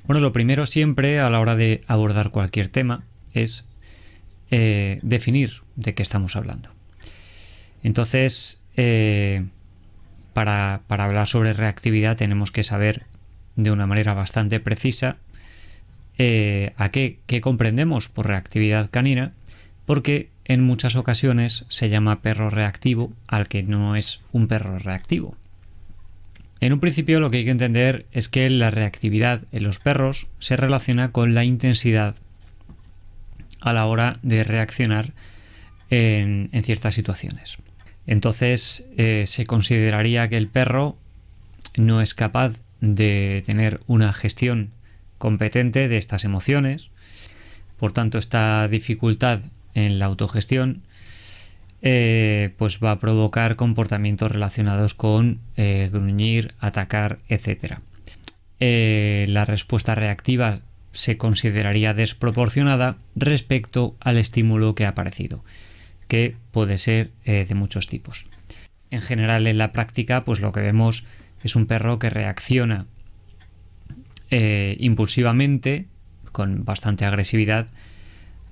Bueno, lo primero siempre a la hora de abordar cualquier tema es definir de qué estamos hablando. Entonces, para hablar sobre reactividad tenemos que saber de una manera bastante precisa a qué comprendemos por reactividad canina, porque en muchas ocasiones se llama perro reactivo al que no es un perro reactivo. En un principio lo que hay que entender es que la reactividad en los perros se relaciona con la intensidad a la hora de reaccionar en ciertas situaciones. Entonces se consideraría que el perro no es capaz de tener una gestión competente de estas emociones. Por tanto, esta dificultad en la autogestión pues va a provocar comportamientos relacionados con gruñir, atacar, etc. La respuesta reactiva se consideraría desproporcionada respecto al estímulo que ha aparecido, que puede ser de muchos tipos. En general, en la práctica, pues lo que vemos es un perro que reacciona impulsivamente, con bastante agresividad,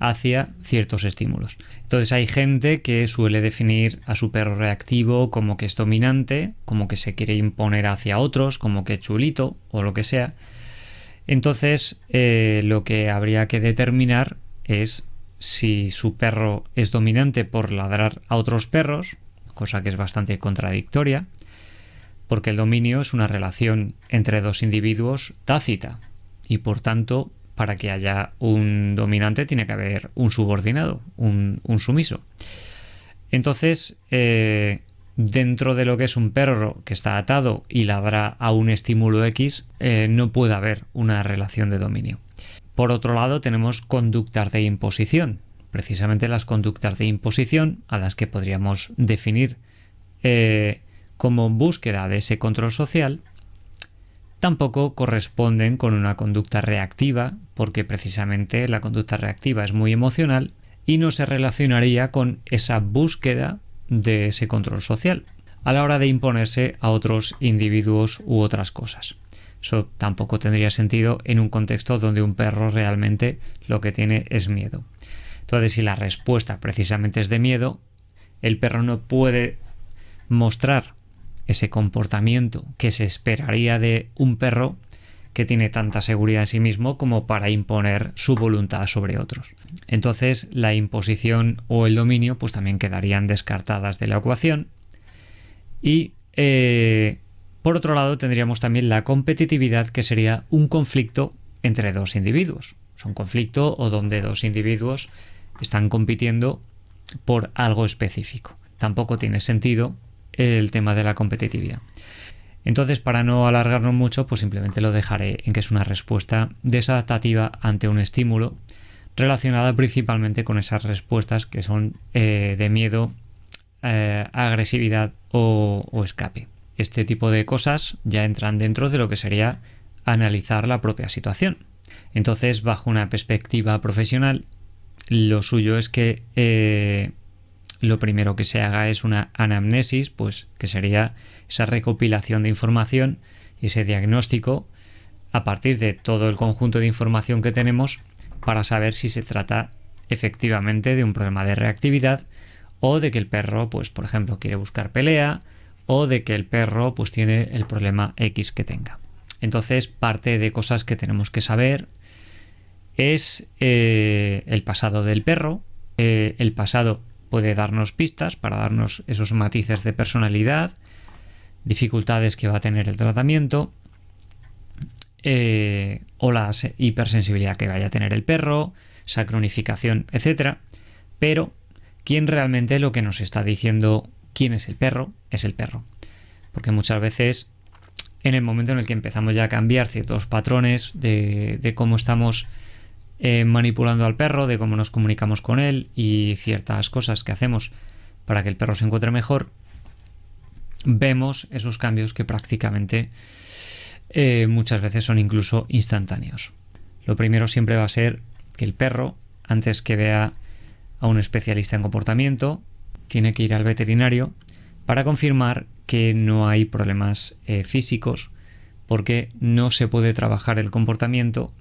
hacia ciertos estímulos. Entonces hay gente que suele definir a su perro reactivo como que es dominante, como que se quiere imponer hacia otros, como que chulito o lo que sea. Entonces lo que habría que determinar es si su perro es dominante por ladrar a otros perros, cosa que es bastante contradictoria, porque el dominio es una relación entre dos individuos tácita y por tanto para que haya un dominante tiene que haber un subordinado, un sumiso. Entonces, dentro de lo que es un perro que está atado y ladra a un estímulo X, no puede haber una relación de dominio. Por otro lado, tenemos conductas de imposición. Precisamente las conductas de imposición, a las que podríamos definir como búsqueda de ese control social, tampoco corresponden con una conducta reactiva, porque precisamente la conducta reactiva es muy emocional y no se relacionaría con esa búsqueda de ese control social a la hora de imponerse a otros individuos u otras cosas. Eso tampoco tendría sentido en un contexto donde un perro realmente lo que tiene es miedo. Entonces, si la respuesta precisamente es de miedo, el perro no puede mostrar ese comportamiento que se esperaría de un perro que tiene tanta seguridad en sí mismo como para imponer su voluntad sobre otros. Entonces, la imposición o el dominio pues también quedarían descartadas de la ecuación. Y por otro lado tendríamos también la competitividad, que sería un conflicto entre dos individuos. Es un conflicto o donde dos individuos están compitiendo por algo específico. Tampoco tiene sentido el tema de la competitividad. Entonces, para no alargarnos mucho, pues simplemente lo dejaré en que es una respuesta desadaptativa ante un estímulo, relacionada principalmente con esas respuestas que son de miedo, agresividad o escape. Este tipo de cosas ya entran dentro de lo que sería analizar la propia situación. Entonces, bajo una perspectiva profesional, lo suyo es que lo primero que se haga es una anamnesis, pues que sería esa recopilación de información y ese diagnóstico a partir de todo el conjunto de información que tenemos para saber si se trata efectivamente de un problema de reactividad o de que el perro, pues por ejemplo, quiere buscar pelea o de que el perro pues tiene el problema X que tenga. Entonces, parte de cosas que tenemos que saber es el pasado del perro. El pasado puede darnos pistas para darnos esos matices de personalidad, dificultades que va a tener el tratamiento, o la hipersensibilidad que vaya a tener el perro, esa cronificación, etc. Pero ¿quién realmente lo que nos está diciendo quién es el perro? Es el perro. Porque muchas veces, en el momento en el que empezamos ya a cambiar ciertos patrones de cómo estamos manipulando al perro, de cómo nos comunicamos con él y ciertas cosas que hacemos para que el perro se encuentre mejor, vemos esos cambios que prácticamente muchas veces son incluso instantáneos. Lo primero siempre va a ser que el perro, antes que vea a un especialista en comportamiento, tiene que ir al veterinario para confirmar que no hay problemas físicos porque no se puede trabajar el comportamiento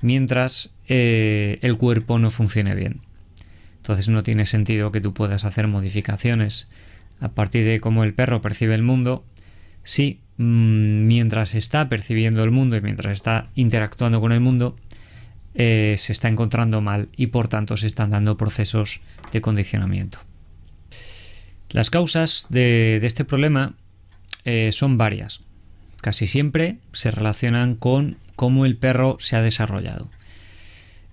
mientras el cuerpo no funcione bien. Entonces no tiene sentido que tú puedas hacer modificaciones a partir de cómo el perro percibe el mundo si mientras está percibiendo el mundo y mientras está interactuando con el mundo se está encontrando mal y por tanto se están dando procesos de condicionamiento. Las causas de este problema son varias. Casi siempre se relacionan con cómo el perro se ha desarrollado.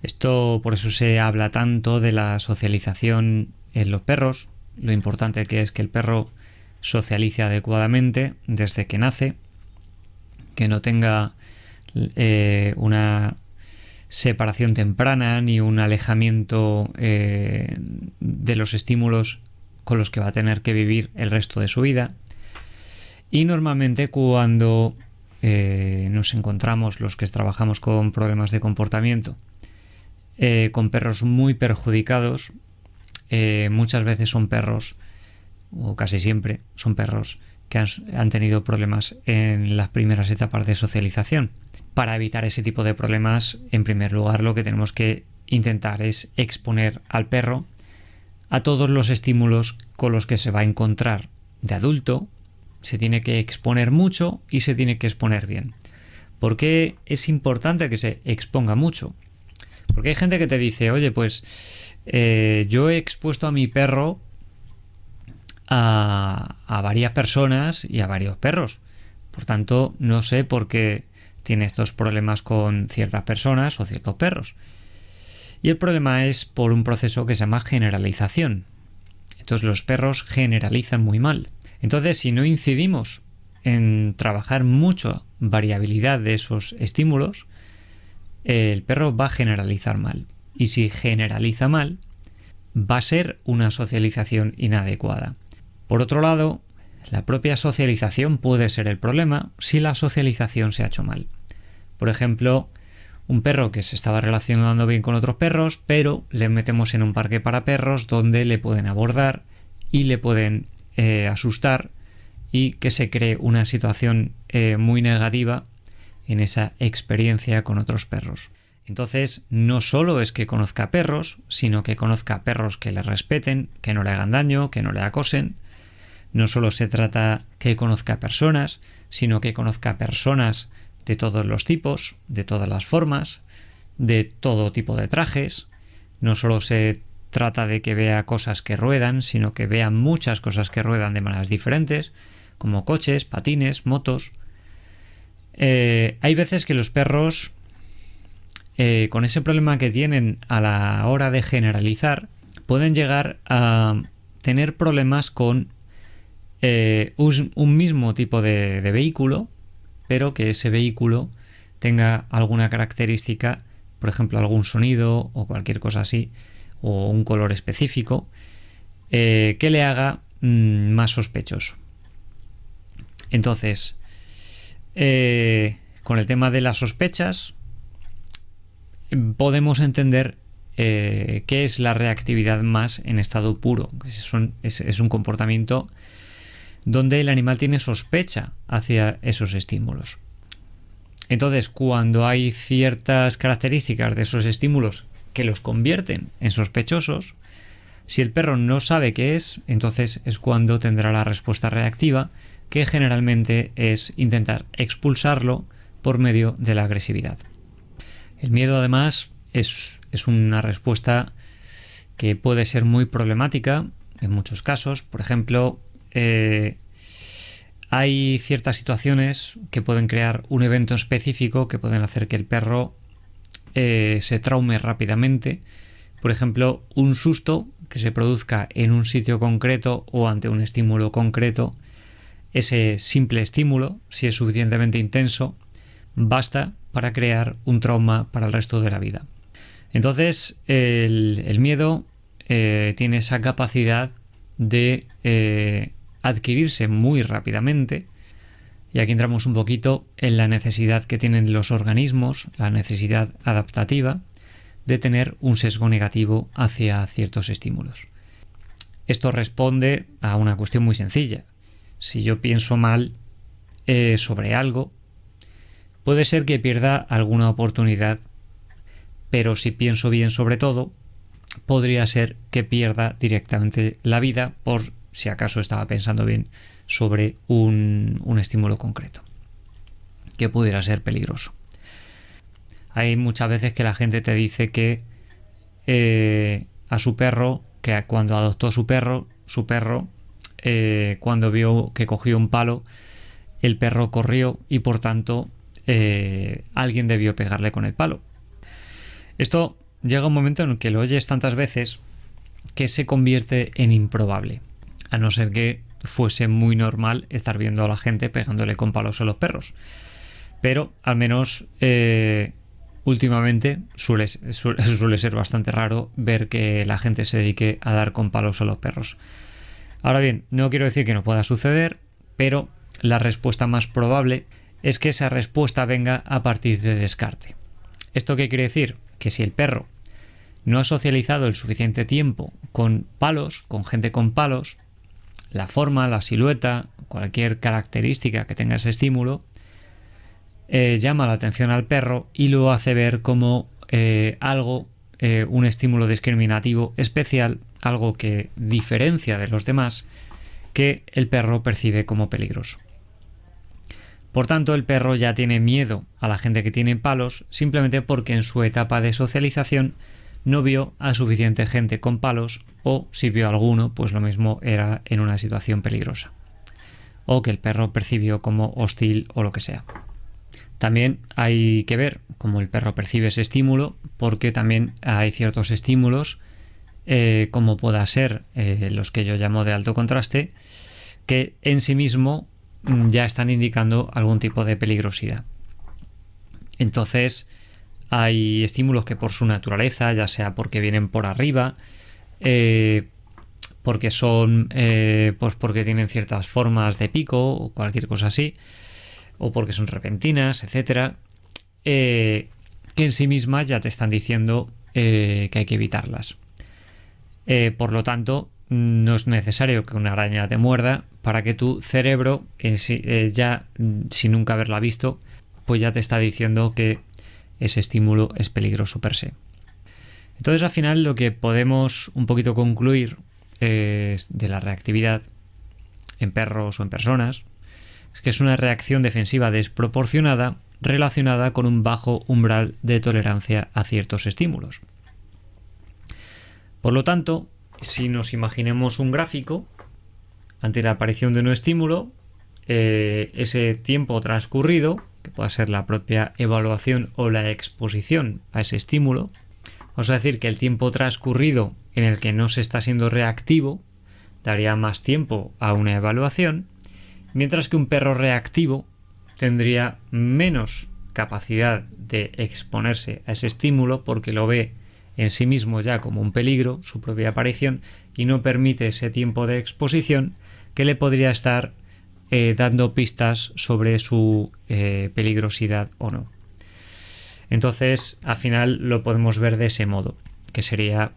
Esto por eso se habla tanto de la socialización en los perros, lo importante que es que el perro socialice adecuadamente desde que nace, que no tenga una separación temprana ni un alejamiento de los estímulos con los que va a tener que vivir el resto de su vida. Y normalmente cuando nos encontramos los que trabajamos con problemas de comportamiento con perros muy perjudicados, muchas veces son perros, o casi siempre son perros que han tenido problemas en las primeras etapas de socialización. Para evitar ese tipo de problemas, en primer lugar, lo que tenemos que intentar es exponer al perro a todos los estímulos con los que se va a encontrar de adulto. Se tiene que exponer mucho y se tiene que exponer bien. ¿Por qué es importante que se exponga mucho? Porque hay gente que te dice, oye, pues yo he expuesto a mi perro a varias personas y a varios perros. Por tanto, no sé por qué tiene estos problemas con ciertas personas o ciertos perros. Y el problema es por un proceso que se llama generalización. Entonces los perros generalizan muy mal. Entonces, si no incidimos en trabajar mucho variabilidad de esos estímulos, el perro va a generalizar mal. Y si generaliza mal, va a ser una socialización inadecuada. Por otro lado, la propia socialización puede ser el problema si la socialización se ha hecho mal. Por ejemplo, un perro que se estaba relacionando bien con otros perros, pero le metemos en un parque para perros donde le pueden abordar y le pueden asustar y que se cree una situación muy negativa en esa experiencia con otros perros. Entonces, no solo es que conozca perros, sino que conozca perros que le respeten, que no le hagan daño, que no le acosen. No solo se trata que conozca personas, sino que conozca personas de todos los tipos, de todas las formas, de todo tipo de trajes. No solo se trata de que vea cosas que ruedan, sino que vea muchas cosas que ruedan de maneras diferentes, como coches, patines, motos. Hay veces que los perros, con ese problema que tienen a la hora de generalizar, pueden llegar a tener problemas con un mismo tipo de vehículo, pero que ese vehículo tenga alguna característica, por ejemplo algún sonido o cualquier cosa así, o un color específico, que le haga más sospechoso. Entonces, con el tema de las sospechas, podemos entender qué es la reactividad más en estado puro. Es un comportamiento donde el animal tiene sospecha hacia esos estímulos. Entonces, cuando hay ciertas características de esos estímulos que los convierten en sospechosos, si el perro no sabe qué es, entonces es cuando tendrá la respuesta reactiva, que generalmente es intentar expulsarlo por medio de la agresividad. El miedo, además, es una respuesta que puede ser muy problemática en muchos casos. Por ejemplo, hay ciertas situaciones que pueden crear un evento específico que pueden hacer que el perro se traume rápidamente. Por ejemplo, un susto que se produzca en un sitio concreto o ante un estímulo concreto. Ese simple estímulo, si es suficientemente intenso, basta para crear un trauma para el resto de la vida. Entonces, el miedo tiene esa capacidad de adquirirse muy rápidamente, y aquí entramos un poquito en la necesidad que tienen los organismos, la necesidad adaptativa de tener un sesgo negativo hacia ciertos estímulos. Esto responde a una cuestión muy sencilla. Si yo pienso mal sobre algo, puede ser que pierda alguna oportunidad, pero si pienso bien sobre todo, podría ser que pierda directamente la vida por si acaso estaba pensando bien sobre un estímulo concreto que pudiera ser peligroso. Hay muchas veces que la gente te dice que a su perro, que cuando adoptó su perro, cuando vio que cogió un palo, el perro corrió y por tanto alguien debió pegarle con el palo. Esto llega un momento en el que lo oyes tantas veces que se convierte en improbable, a no ser que fuese muy normal estar viendo a la gente pegándole con palos a los perros. Pero al menos últimamente suele ser bastante raro ver que la gente se dedique a dar con palos a los perros. Ahora bien, no quiero decir que no pueda suceder, pero la respuesta más probable es que esa respuesta venga a partir de descarte. ¿Esto qué quiere decir? Que si el perro no ha socializado el suficiente tiempo con palos, con gente con palos, la forma, la silueta, cualquier característica que tenga ese estímulo, llama la atención al perro y lo hace ver como un estímulo discriminativo especial, algo que diferencia de los demás, que el perro percibe como peligroso. Por tanto, el perro ya tiene miedo a la gente que tiene palos simplemente porque en su etapa de socialización no vio a suficiente gente con palos, o si vio alguno, pues lo mismo era en una situación peligrosa, o que el perro percibió como hostil o lo que sea. También hay que ver cómo el perro percibe ese estímulo, porque también hay ciertos estímulos, como pueda ser los que yo llamo de alto contraste, que en sí mismo ya están indicando algún tipo de peligrosidad. Entonces, hay estímulos que por su naturaleza, ya sea porque vienen por arriba, porque son, pues porque tienen ciertas formas de pico o cualquier cosa así, o porque son repentinas, etcétera, que en sí mismas ya te están diciendo que hay que evitarlas. Por lo tanto, no es necesario que una araña te muerda para que tu cerebro, ya sin nunca haberla visto, pues ya te está diciendo que ese estímulo es peligroso per se. Entonces, al final, lo que podemos un poquito concluir de la reactividad en perros o en personas es que es una reacción defensiva desproporcionada relacionada con un bajo umbral de tolerancia a ciertos estímulos. Por lo tanto, si nos imaginemos un gráfico, ante la aparición de un estímulo, ese tiempo transcurrido, que pueda ser la propia evaluación o la exposición a ese estímulo, vamos a decir que el tiempo transcurrido en el que no se está siendo reactivo daría más tiempo a una evaluación, mientras que un perro reactivo tendría menos capacidad de exponerse a ese estímulo porque lo ve en sí mismo ya como un peligro, su propia aparición, y no permite ese tiempo de exposición que le podría estar dando pistas sobre su peligrosidad o no. Entonces, al final lo podemos ver de ese modo, que sería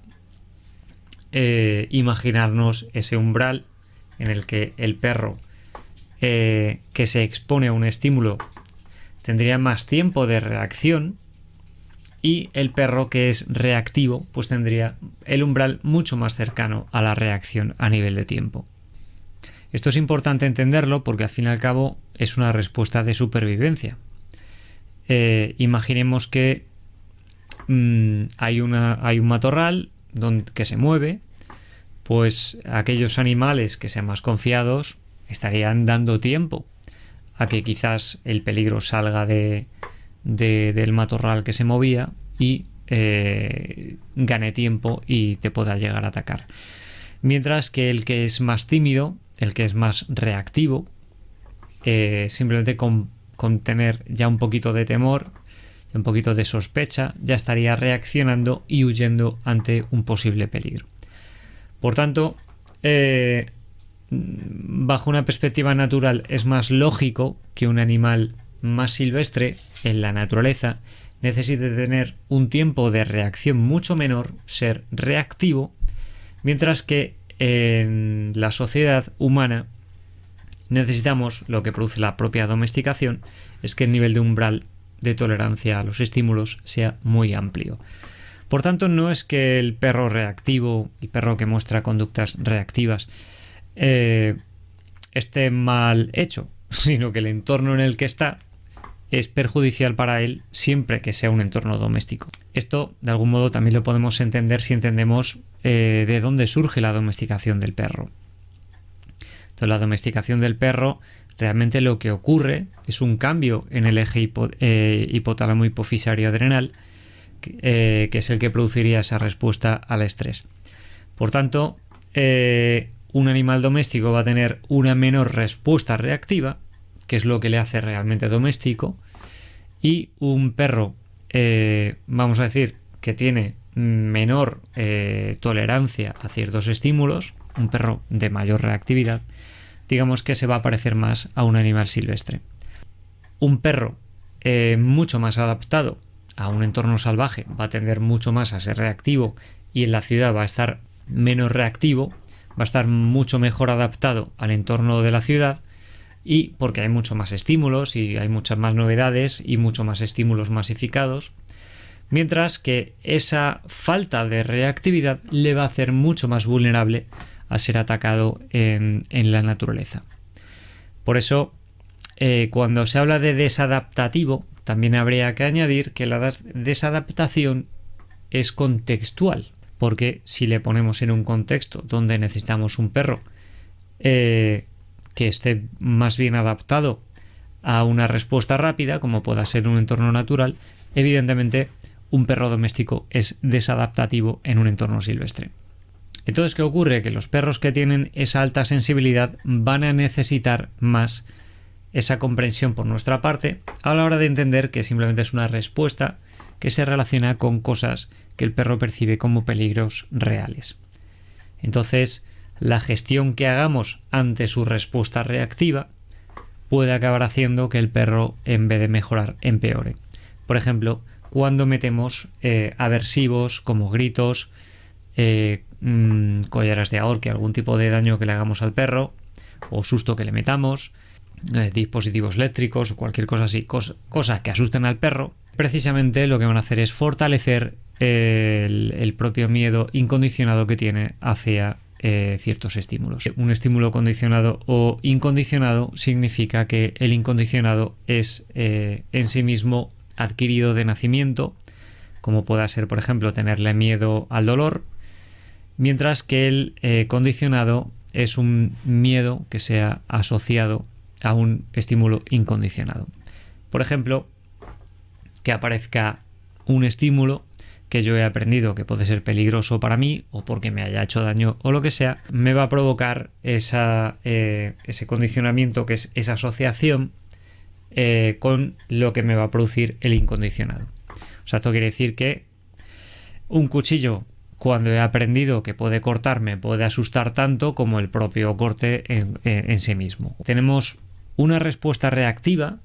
imaginarnos ese umbral en el que el perro que se expone a un estímulo tendría más tiempo de reacción, y el perro que es reactivo pues tendría el umbral mucho más cercano a la reacción a nivel de tiempo. Esto es importante entenderlo porque al fin y al cabo es una respuesta de supervivencia. Imaginemos que hay un matorral que se mueve, pues aquellos animales que sean más confiados estarían dando tiempo a que quizás el peligro salga del matorral que se movía y gane tiempo y te pueda llegar a atacar. Mientras que el que es más tímido, el que es más reactivo, simplemente con tener ya un poquito de temor, un poquito de sospecha, ya estaría reaccionando y huyendo ante un posible peligro. Por tanto, bajo una perspectiva natural es más lógico que un animal más silvestre en la naturaleza necesite tener un tiempo de reacción mucho menor, ser reactivo, mientras que en la sociedad humana necesitamos, lo que produce la propia domesticación, es que el nivel de umbral de tolerancia a los estímulos sea muy amplio. Por tanto, no es que el perro reactivo, el perro que muestra conductas reactivas, esté mal hecho, sino que el entorno en el que está es perjudicial para él siempre que sea un entorno doméstico. Esto, de algún modo, también lo podemos entender si entendemos de dónde surge la domesticación del perro. Entonces, la domesticación del perro, realmente lo que ocurre es un cambio en el eje hipotálamo hipofisario adrenal, que es el que produciría esa respuesta al estrés. Por tanto, un animal doméstico va a tener una menor respuesta reactiva, que es lo que le hace realmente doméstico, y un perro, vamos a decir, que tiene menor tolerancia a ciertos estímulos, un perro de mayor reactividad, digamos que se va a parecer más a un animal silvestre. Un perro mucho más adaptado a un entorno salvaje va a tender mucho más a ser reactivo, y en la ciudad va a estar menos reactivo, va a estar mucho mejor adaptado al entorno de la ciudad, y porque hay mucho más estímulos y hay muchas más novedades y mucho más estímulos masificados, mientras que esa falta de reactividad le va a hacer mucho más vulnerable a ser atacado en la naturaleza. Por eso, cuando se habla de desadaptativo, también habría que añadir que la desadaptación es contextual, porque si le ponemos en un contexto donde necesitamos un perro que esté más bien adaptado a una respuesta rápida, como pueda ser un entorno natural, evidentemente un perro doméstico es desadaptativo en un entorno silvestre. Entonces, ¿qué ocurre? Que los perros que tienen esa alta sensibilidad van a necesitar más esa comprensión por nuestra parte a la hora de entender que simplemente es una respuesta que se relaciona con cosas que el perro percibe como peligros reales. Entonces, la gestión que hagamos ante su respuesta reactiva puede acabar haciendo que el perro, en vez de mejorar, empeore. Por ejemplo, cuando metemos aversivos como gritos, collares de ahorque, algún tipo de daño que le hagamos al perro, o susto que le metamos, dispositivos eléctricos o cualquier cosa así, cosas que asusten al perro, precisamente lo que van a hacer es fortalecer el propio miedo incondicionado que tiene hacia ciertos estímulos. Un estímulo condicionado o incondicionado significa que el incondicionado es en sí mismo adquirido de nacimiento, como pueda ser, por ejemplo, tenerle miedo al dolor, mientras que el condicionado es un miedo que se ha asociado a un estímulo incondicionado. Por ejemplo, que aparezca un estímulo que yo he aprendido que puede ser peligroso para mí, o porque me haya hecho daño o lo que sea, me va a provocar ese condicionamiento, que es esa asociación con lo que me va a producir el incondicionado. O sea, esto quiere decir que un cuchillo, cuando he aprendido que puede cortarme, puede asustar tanto como el propio corte en sí mismo. Tenemos una respuesta reactiva,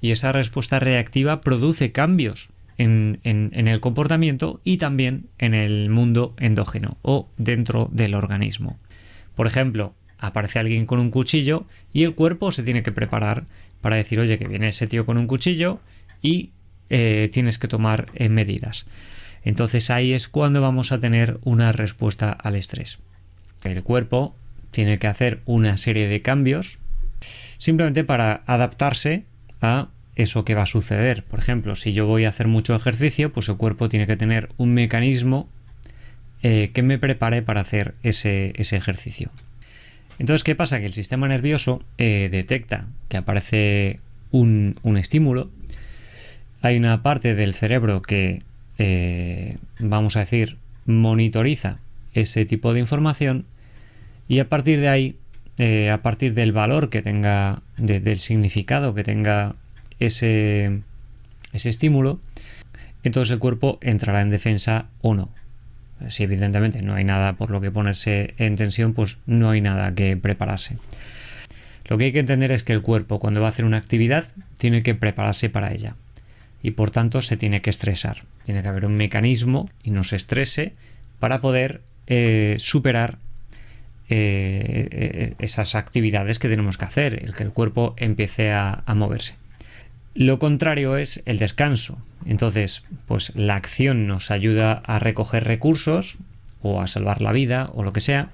y esa respuesta reactiva produce cambios en el comportamiento y también en el mundo endógeno o dentro del organismo. Por ejemplo, aparece alguien con un cuchillo y el cuerpo se tiene que preparar para decir, oye, que viene ese tío con un cuchillo y tienes que tomar medidas. Entonces ahí es cuando vamos a tener una respuesta al estrés. El cuerpo tiene que hacer una serie de cambios simplemente para adaptarse a eso que va a suceder. Por ejemplo, si yo voy a hacer mucho ejercicio, pues el cuerpo tiene que tener un mecanismo que me prepare para hacer ese ejercicio. Entonces, ¿qué pasa? Que el sistema nervioso detecta que aparece un estímulo. Hay una parte del cerebro que, vamos a decir, monitoriza ese tipo de información, y a partir de ahí, a partir del valor que tenga, del significado que tenga ese estímulo, entonces el cuerpo entrará en defensa o no. Si evidentemente no hay nada por lo que ponerse en tensión, pues no hay nada que prepararse. Lo que hay que entender es que el cuerpo, cuando va a hacer una actividad, tiene que prepararse para ella, y por tanto se tiene que estresar. Tiene que haber un mecanismo y no se estrese para poder superar esas actividades que tenemos que hacer, el que el cuerpo empiece a moverse. Lo contrario es el descanso. Entonces, pues la acción nos ayuda a recoger recursos o a salvar la vida o lo que sea,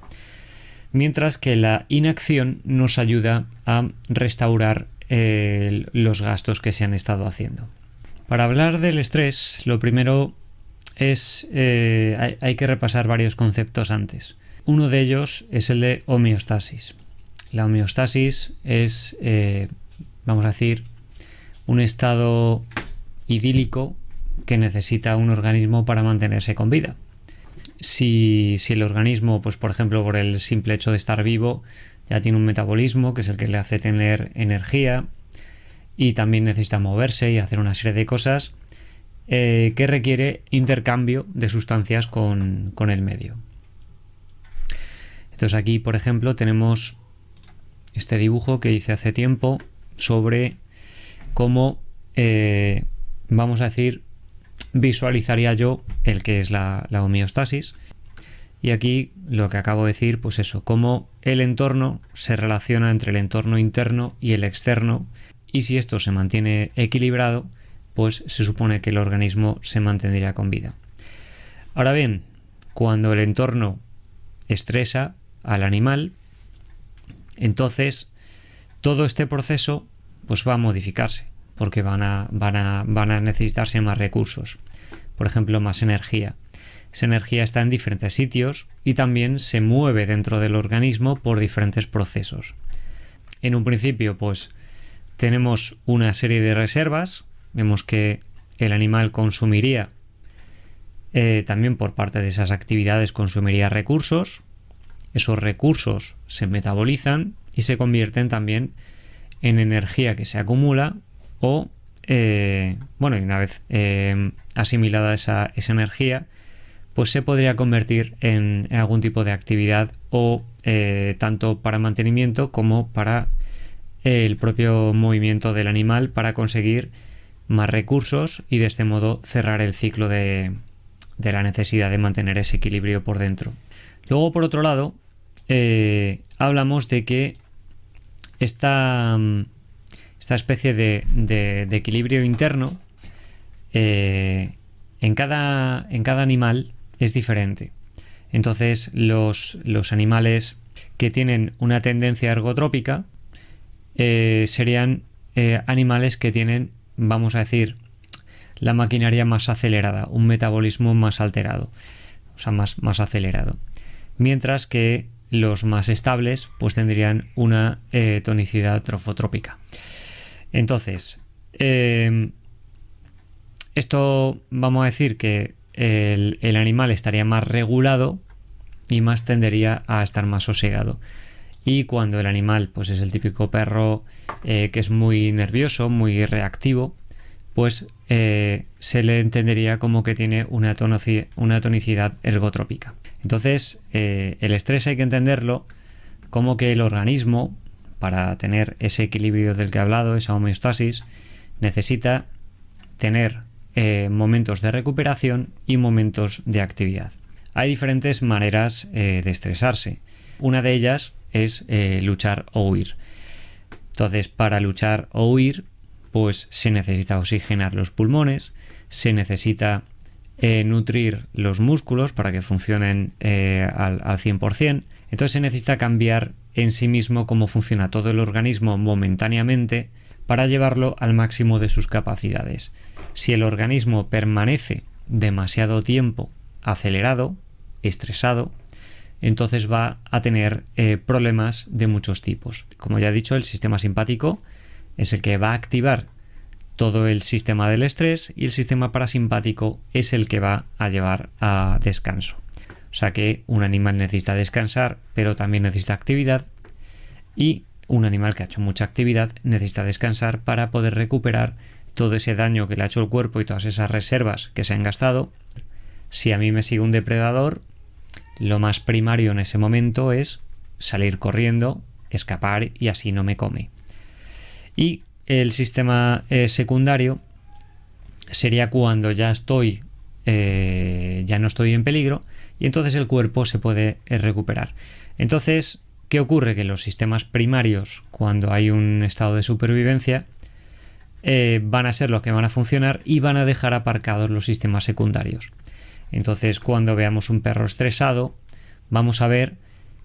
mientras que la inacción nos ayuda a restaurar los gastos que se han estado haciendo. Para hablar del estrés, lo primero es hay que repasar varios conceptos antes. Uno de ellos es el de homeostasis. La homeostasis es, vamos a decir, un estado idílico que necesita un organismo para mantenerse con vida. Si el organismo, pues por ejemplo, por el simple hecho de estar vivo, ya tiene un metabolismo que es el que le hace tener energía y también necesita moverse y hacer una serie de cosas que requiere intercambio de sustancias con el medio. Entonces aquí, por ejemplo, tenemos este dibujo que hice hace tiempo sobre cómo, vamos a decir, visualizaría yo el que es la homeostasis. Y aquí lo que acabo de decir, pues eso, cómo el entorno se relaciona entre el entorno interno y el externo, y si esto se mantiene equilibrado, pues se supone que el organismo se mantendría con vida. Ahora bien, cuando el entorno estresa al animal, entonces todo este proceso pues va a modificarse, porque van a necesitarse más recursos, por ejemplo, más energía. Esa energía está en diferentes sitios y también se mueve dentro del organismo por diferentes procesos. En un principio, pues tenemos una serie de reservas. Vemos que el animal consumiría, también por parte de esas actividades, consumiría recursos. Esos recursos se metabolizan y se convierten también en energía que se acumula o, y una vez asimilada esa energía, pues se podría convertir en algún tipo de actividad o tanto para mantenimiento como para el propio movimiento del animal, para conseguir más recursos y de este modo cerrar el ciclo de la necesidad de mantener ese equilibrio por dentro. Luego, por otro lado, hablamos de que esta especie de equilibrio interno en cada animal es diferente. Entonces, los animales que tienen una tendencia ergotrópica serían animales que tienen, vamos a decir, la maquinaria más acelerada, un metabolismo más alterado, o sea, más acelerado. Mientras que los más estables pues tendrían una tonicidad trofotrópica. Entonces, esto vamos a decir que el animal estaría más regulado y más tendería a estar más sosegado. Y cuando el animal pues es el típico perro que es muy nervioso, muy reactivo, pues se le entendería como que tiene una tonicidad ergotrópica. Entonces, el estrés hay que entenderlo como que el organismo, para tener ese equilibrio del que he hablado, esa homeostasis, necesita tener momentos de recuperación y momentos de actividad. Hay diferentes maneras de estresarse. Una de ellas es luchar o huir. Entonces, para luchar o huir, pues se necesita oxigenar los pulmones, se necesita nutrir los músculos para que funcionen al 100%. Entonces se necesita cambiar en sí mismo cómo funciona todo el organismo momentáneamente para llevarlo al máximo de sus capacidades. Si el organismo permanece demasiado tiempo acelerado, estresado, entonces va a tener problemas de muchos tipos. Como ya he dicho, el sistema simpático es el que va a activar todo el sistema del estrés y el sistema parasimpático es el que va a llevar a descanso. O sea que un animal necesita descansar, pero también necesita actividad, y un animal que ha hecho mucha actividad necesita descansar para poder recuperar todo ese daño que le ha hecho el cuerpo y todas esas reservas que se han gastado. Si a mí me sigue un depredador, lo más primario en ese momento es salir corriendo, escapar y así no me come. Y el sistema secundario sería cuando ya no estoy en peligro y entonces el cuerpo se puede recuperar. Entonces, ¿qué ocurre? Que los sistemas primarios, cuando hay un estado de supervivencia, van a ser los que van a funcionar y van a dejar aparcados los sistemas secundarios. Entonces, cuando veamos un perro estresado, vamos a ver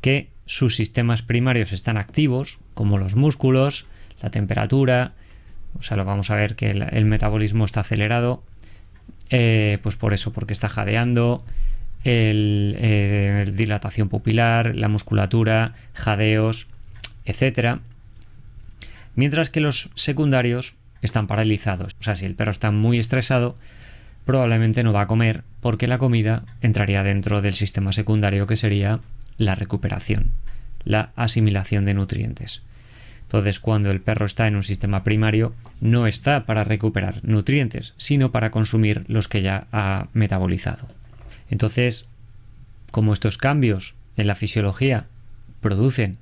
que sus sistemas primarios están activos, como los músculos, la temperatura, o sea, lo vamos a ver que el metabolismo está acelerado, pues por eso, porque está jadeando, dilatación pupilar, la musculatura, jadeos, etcétera. Mientras que los secundarios están paralizados. O sea, si el perro está muy estresado, probablemente no va a comer porque la comida entraría dentro del sistema secundario, que sería la recuperación, la asimilación de nutrientes. Entonces, cuando el perro está en un sistema primario, no está para recuperar nutrientes, sino para consumir los que ya ha metabolizado. Entonces, como estos cambios en la fisiología producen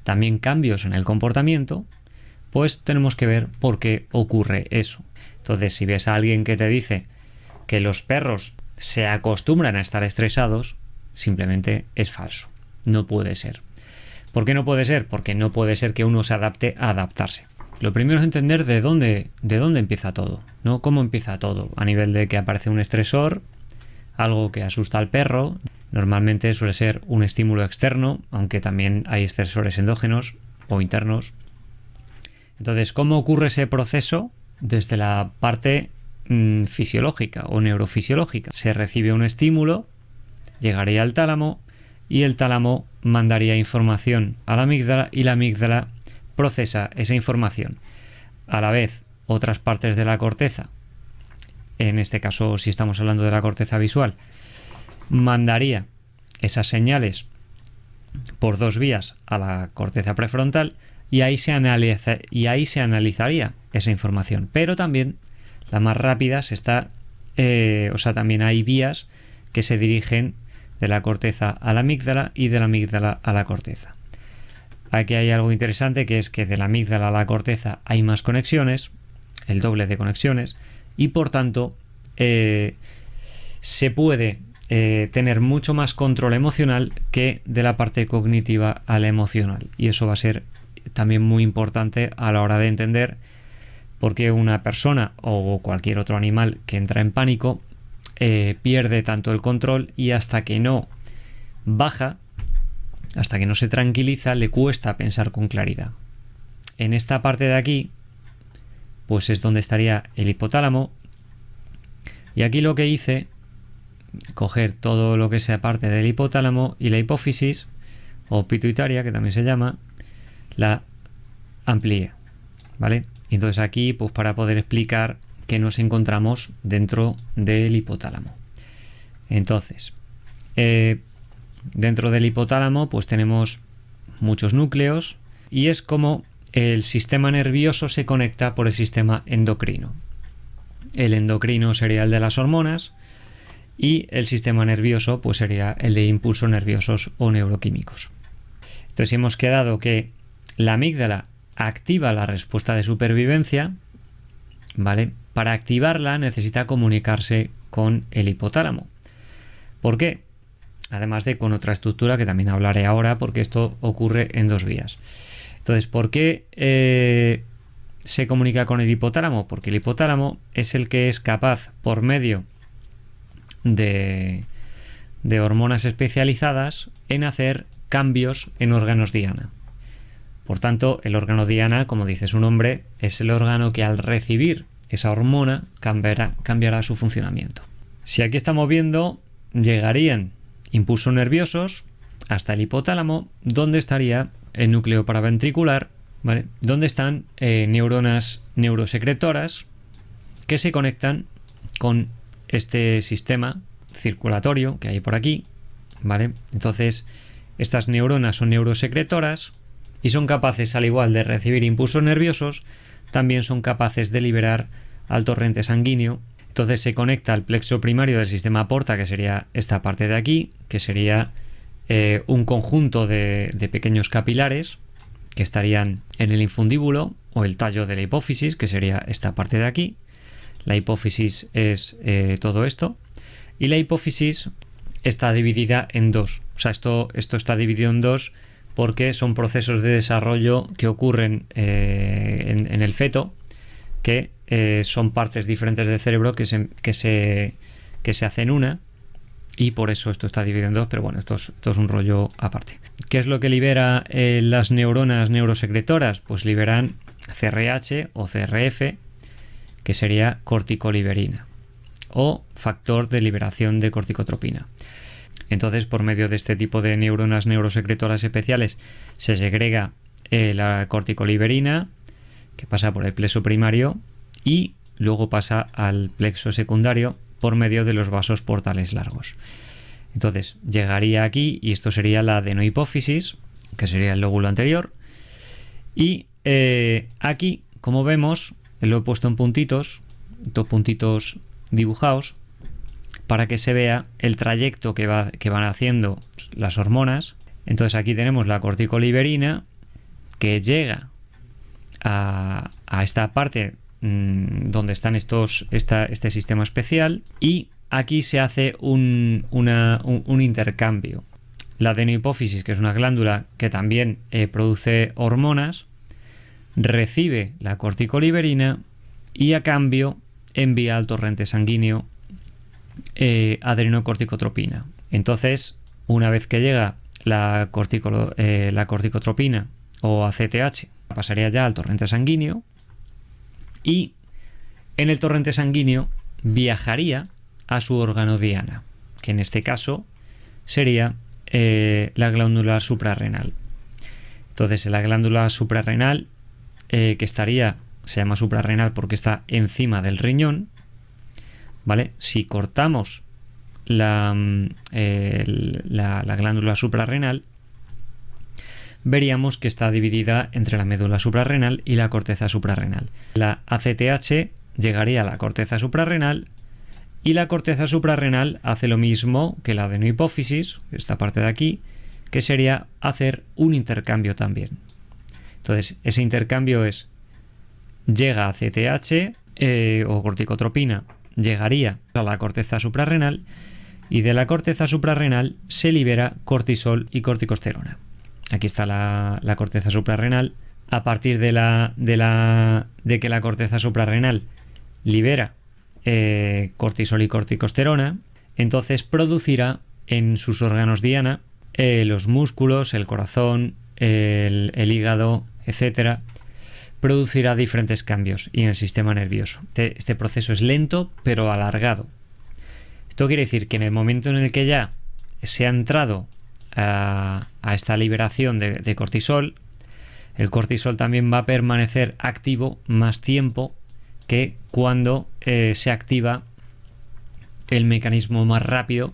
también cambios en el comportamiento, pues tenemos que ver por qué ocurre eso. Entonces, si ves a alguien que te dice que los perros se acostumbran a estar estresados, simplemente es falso. No puede ser. ¿Por qué no puede ser? Porque no puede ser que uno se adapte a adaptarse. Lo primero es entender de dónde empieza todo, ¿no? Cómo empieza todo. A nivel de que aparece un estresor, algo que asusta al perro. Normalmente suele ser un estímulo externo, aunque también hay estresores endógenos o internos. Entonces, ¿cómo ocurre ese proceso? Desde la parte fisiológica o neurofisiológica. Se recibe un estímulo, llegaría al tálamo y el tálamo mandaría información a la amígdala y la amígdala procesa esa información. A la vez, otras partes de la corteza, en este caso si estamos hablando de la corteza visual, mandaría esas señales por dos vías a la corteza prefrontal y ahí se analizaría esa información. Pero también la más rápida también hay vías que se dirigen de la corteza a la amígdala y de la amígdala a la corteza. Aquí hay algo interesante, que es que de la amígdala a la corteza hay más conexiones, el doble de conexiones, y por tanto se puede tener mucho más control emocional que de la parte cognitiva a la emocional. Y eso va a ser también muy importante a la hora de entender por qué una persona o cualquier otro animal que entra en pánico pierde tanto el control, y hasta que no baja, hasta que no se tranquiliza, le cuesta pensar con claridad. En esta parte de aquí, pues es donde estaría el hipotálamo, y aquí lo que hice, coger todo lo que sea parte del hipotálamo y la hipófisis, o pituitaria, que también se llama, la amplié, ¿vale? Y entonces aquí, pues para poder explicar que nos encontramos dentro del hipotálamo. Entonces, dentro del hipotálamo pues tenemos muchos núcleos, y es como el sistema nervioso se conecta por el sistema endocrino. El endocrino sería el de las hormonas y el sistema nervioso pues sería el de impulsos nerviosos o neuroquímicos. Entonces hemos quedado que la amígdala activa la respuesta de supervivencia, ¿vale? Para activarla necesita comunicarse con el hipotálamo. ¿Por qué? Además de con otra estructura que también hablaré ahora, porque esto ocurre en dos vías. Entonces, ¿por qué se comunica con el hipotálamo? Porque el hipotálamo es el que es capaz, por medio de hormonas especializadas, en hacer cambios en órganos diana. Por tanto, el órgano diana, como dice su nombre, es el órgano que al recibir esa hormona cambiará su funcionamiento. Si aquí estamos viendo, llegarían impulsos nerviosos hasta el hipotálamo, donde estaría el núcleo paraventricular, ¿vale? Donde están neuronas neurosecretoras que se conectan con este sistema circulatorio que hay por aquí, ¿vale? Entonces, estas neuronas son neurosecretoras y son capaces, al igual de recibir impulsos nerviosos, también son capaces de liberar al torrente sanguíneo. Entonces se conecta al plexo primario del sistema porta, que sería esta parte de aquí, que sería un conjunto de pequeños capilares que estarían en el infundíbulo o el tallo de la hipófisis, que sería esta parte de aquí. La hipófisis es todo esto, y la hipófisis está dividida en dos. O sea, esto está dividido en dos porque son procesos de desarrollo que ocurren en el feto, que son partes diferentes del cerebro que se hacen una, y por eso esto está dividido en dos, pero bueno, esto es un rollo aparte. ¿Qué es lo que libera las neuronas neurosecretoras? Pues liberan CRH o CRF, que sería corticoliberina, o factor de liberación de corticotropina. Entonces, por medio de este tipo de neuronas neurosecretoras especiales, se segrega la corticoliberina, que pasa por el plexo primario y luego pasa al plexo secundario por medio de los vasos portales largos. Entonces, llegaría aquí y esto sería la adenohipófisis, que sería el lóbulo anterior. Y aquí, como vemos, lo he puesto en puntitos, dos puntitos dibujados, para que se vea el trayecto que van haciendo las hormonas. Entonces aquí tenemos la corticoliberina, que llega a esta parte donde están este sistema especial, y aquí se hace un intercambio. La adenohipófisis, que es una glándula que también produce hormonas, recibe la corticoliberina y a cambio envía al torrente sanguíneo adrenocorticotropina. Entonces, una vez que llega la corticotropina o ACTH, pasaría ya al torrente sanguíneo, y en el torrente sanguíneo viajaría a su órgano diana, que en este caso sería la glándula suprarrenal. Entonces, la glándula suprarrenal, que se llama suprarrenal porque está encima del riñón, ¿vale? Si cortamos la glándula suprarrenal, veríamos que está dividida entre la médula suprarrenal y la corteza suprarrenal. La ACTH llegaría a la corteza suprarrenal, y la corteza suprarrenal hace lo mismo que la adenohipófisis, esta parte de aquí, que sería hacer un intercambio también. Entonces, ese intercambio llega a ACTH o corticotropina, llegaría a la corteza suprarrenal, y de la corteza suprarrenal se libera cortisol y corticosterona. Aquí está la corteza suprarrenal. A partir de que la corteza suprarrenal libera cortisol y corticosterona, entonces producirá en sus órganos diana, los músculos, el corazón, el hígado, etcétera, producirá diferentes cambios y en el sistema nervioso. Este proceso es lento pero alargado. Esto quiere decir que en el momento en el que ya se ha entrado a esta liberación de cortisol, el cortisol también va a permanecer activo más tiempo que cuando se activa el mecanismo más rápido,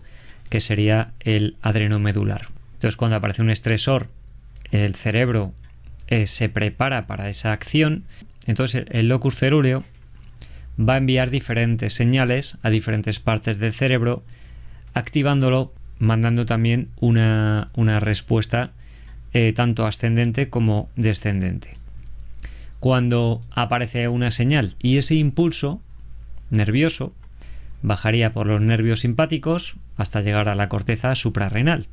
que sería el adrenomedular. Entonces, cuando aparece un estresor, el cerebro se prepara para esa acción. Entonces el locus cerúleo va a enviar diferentes señales a diferentes partes del cerebro, activándolo, mandando también una respuesta tanto ascendente como descendente. Cuando aparece una señal y ese impulso nervioso bajaría por los nervios simpáticos hasta llegar a la corteza suprarrenal,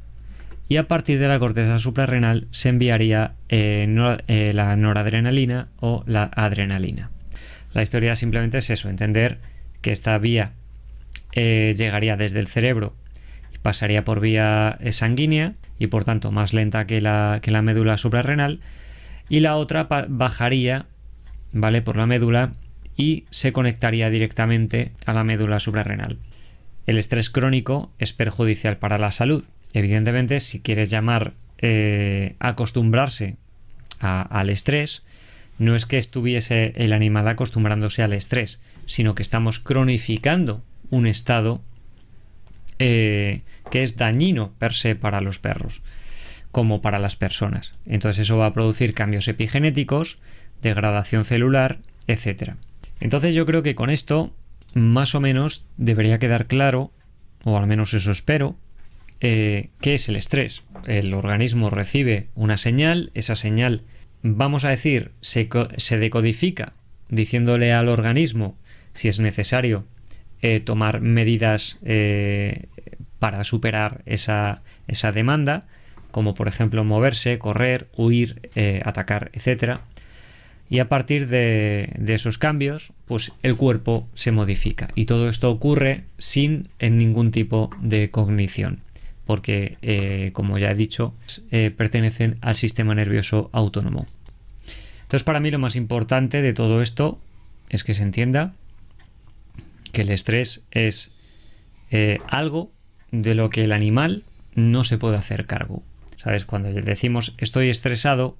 y a partir de la corteza suprarrenal se enviaría la noradrenalina o la adrenalina. La historia simplemente es eso, entender que esta vía llegaría desde el cerebro y pasaría por vía sanguínea, y por tanto más lenta que la médula suprarrenal, y la otra bajaría, ¿vale?, por la médula y se conectaría directamente a la médula suprarrenal. El estrés crónico es perjudicial para la salud. Evidentemente, si quieres llamar acostumbrarse al estrés, no es que estuviese el animal acostumbrándose al estrés, sino que estamos cronificando un estado que es dañino per se para los perros, como para las personas. Entonces eso va a producir cambios epigenéticos, degradación celular, etc. Entonces yo creo que con esto más o menos debería quedar claro, o al menos eso espero, ¿qué es el estrés? El organismo recibe una señal, esa señal, vamos a decir, se decodifica diciéndole al organismo si es necesario tomar medidas para superar esa demanda, como por ejemplo moverse, correr, huir, atacar, etc. Y a partir de esos cambios, pues el cuerpo se modifica. Y todo esto ocurre sin ningún tipo de cognición, porque, como ya he dicho, pertenecen al sistema nervioso autónomo. Entonces, para mí lo más importante de todo esto es que se entienda que el estrés es algo de lo que el animal no se puede hacer cargo. ¿Sabes? Cuando decimos estoy estresado,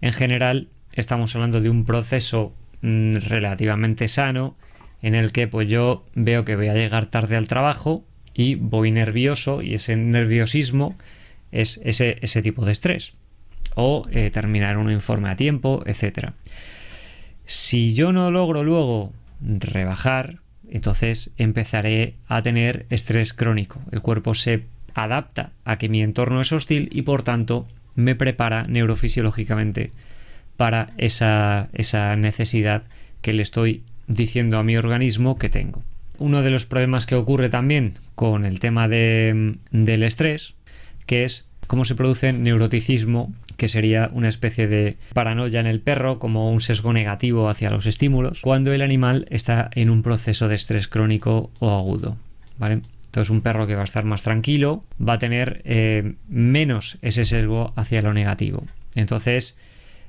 en general estamos hablando de un proceso relativamente sano en el que pues yo veo que voy a llegar tarde al trabajo y voy nervioso, y ese nerviosismo es ese tipo de estrés, o terminar un informe a tiempo, etc. Si yo no logro luego rebajar, entonces empezaré a tener estrés crónico. El cuerpo se adapta a que mi entorno es hostil y por tanto me prepara neurofisiológicamente para esa necesidad que le estoy diciendo a mi organismo que tengo. Uno de los problemas que ocurre también con el tema del estrés, que es cómo se produce neuroticismo, que sería una especie de paranoia en el perro, como un sesgo negativo hacia los estímulos, cuando el animal está en un proceso de estrés crónico o agudo, ¿vale? Entonces un perro que va a estar más tranquilo va a tener menos ese sesgo hacia lo negativo. Entonces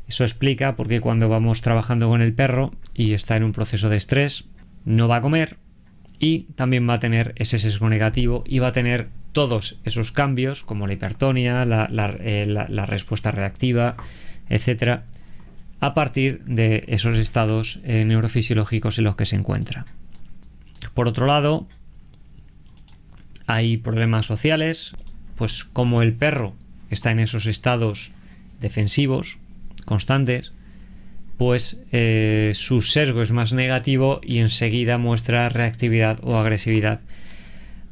eso explica por qué cuando vamos trabajando con el perro y está en un proceso de estrés, no va a comer y también va a tener ese sesgo negativo y va a tener todos esos cambios como la hipertonía, la respuesta reactiva, etcétera, a partir de esos estados neurofisiológicos en los que se encuentra. Por otro lado, hay problemas sociales, pues como el perro está en esos estados defensivos constantes, pues su sesgo es más negativo y enseguida muestra reactividad o agresividad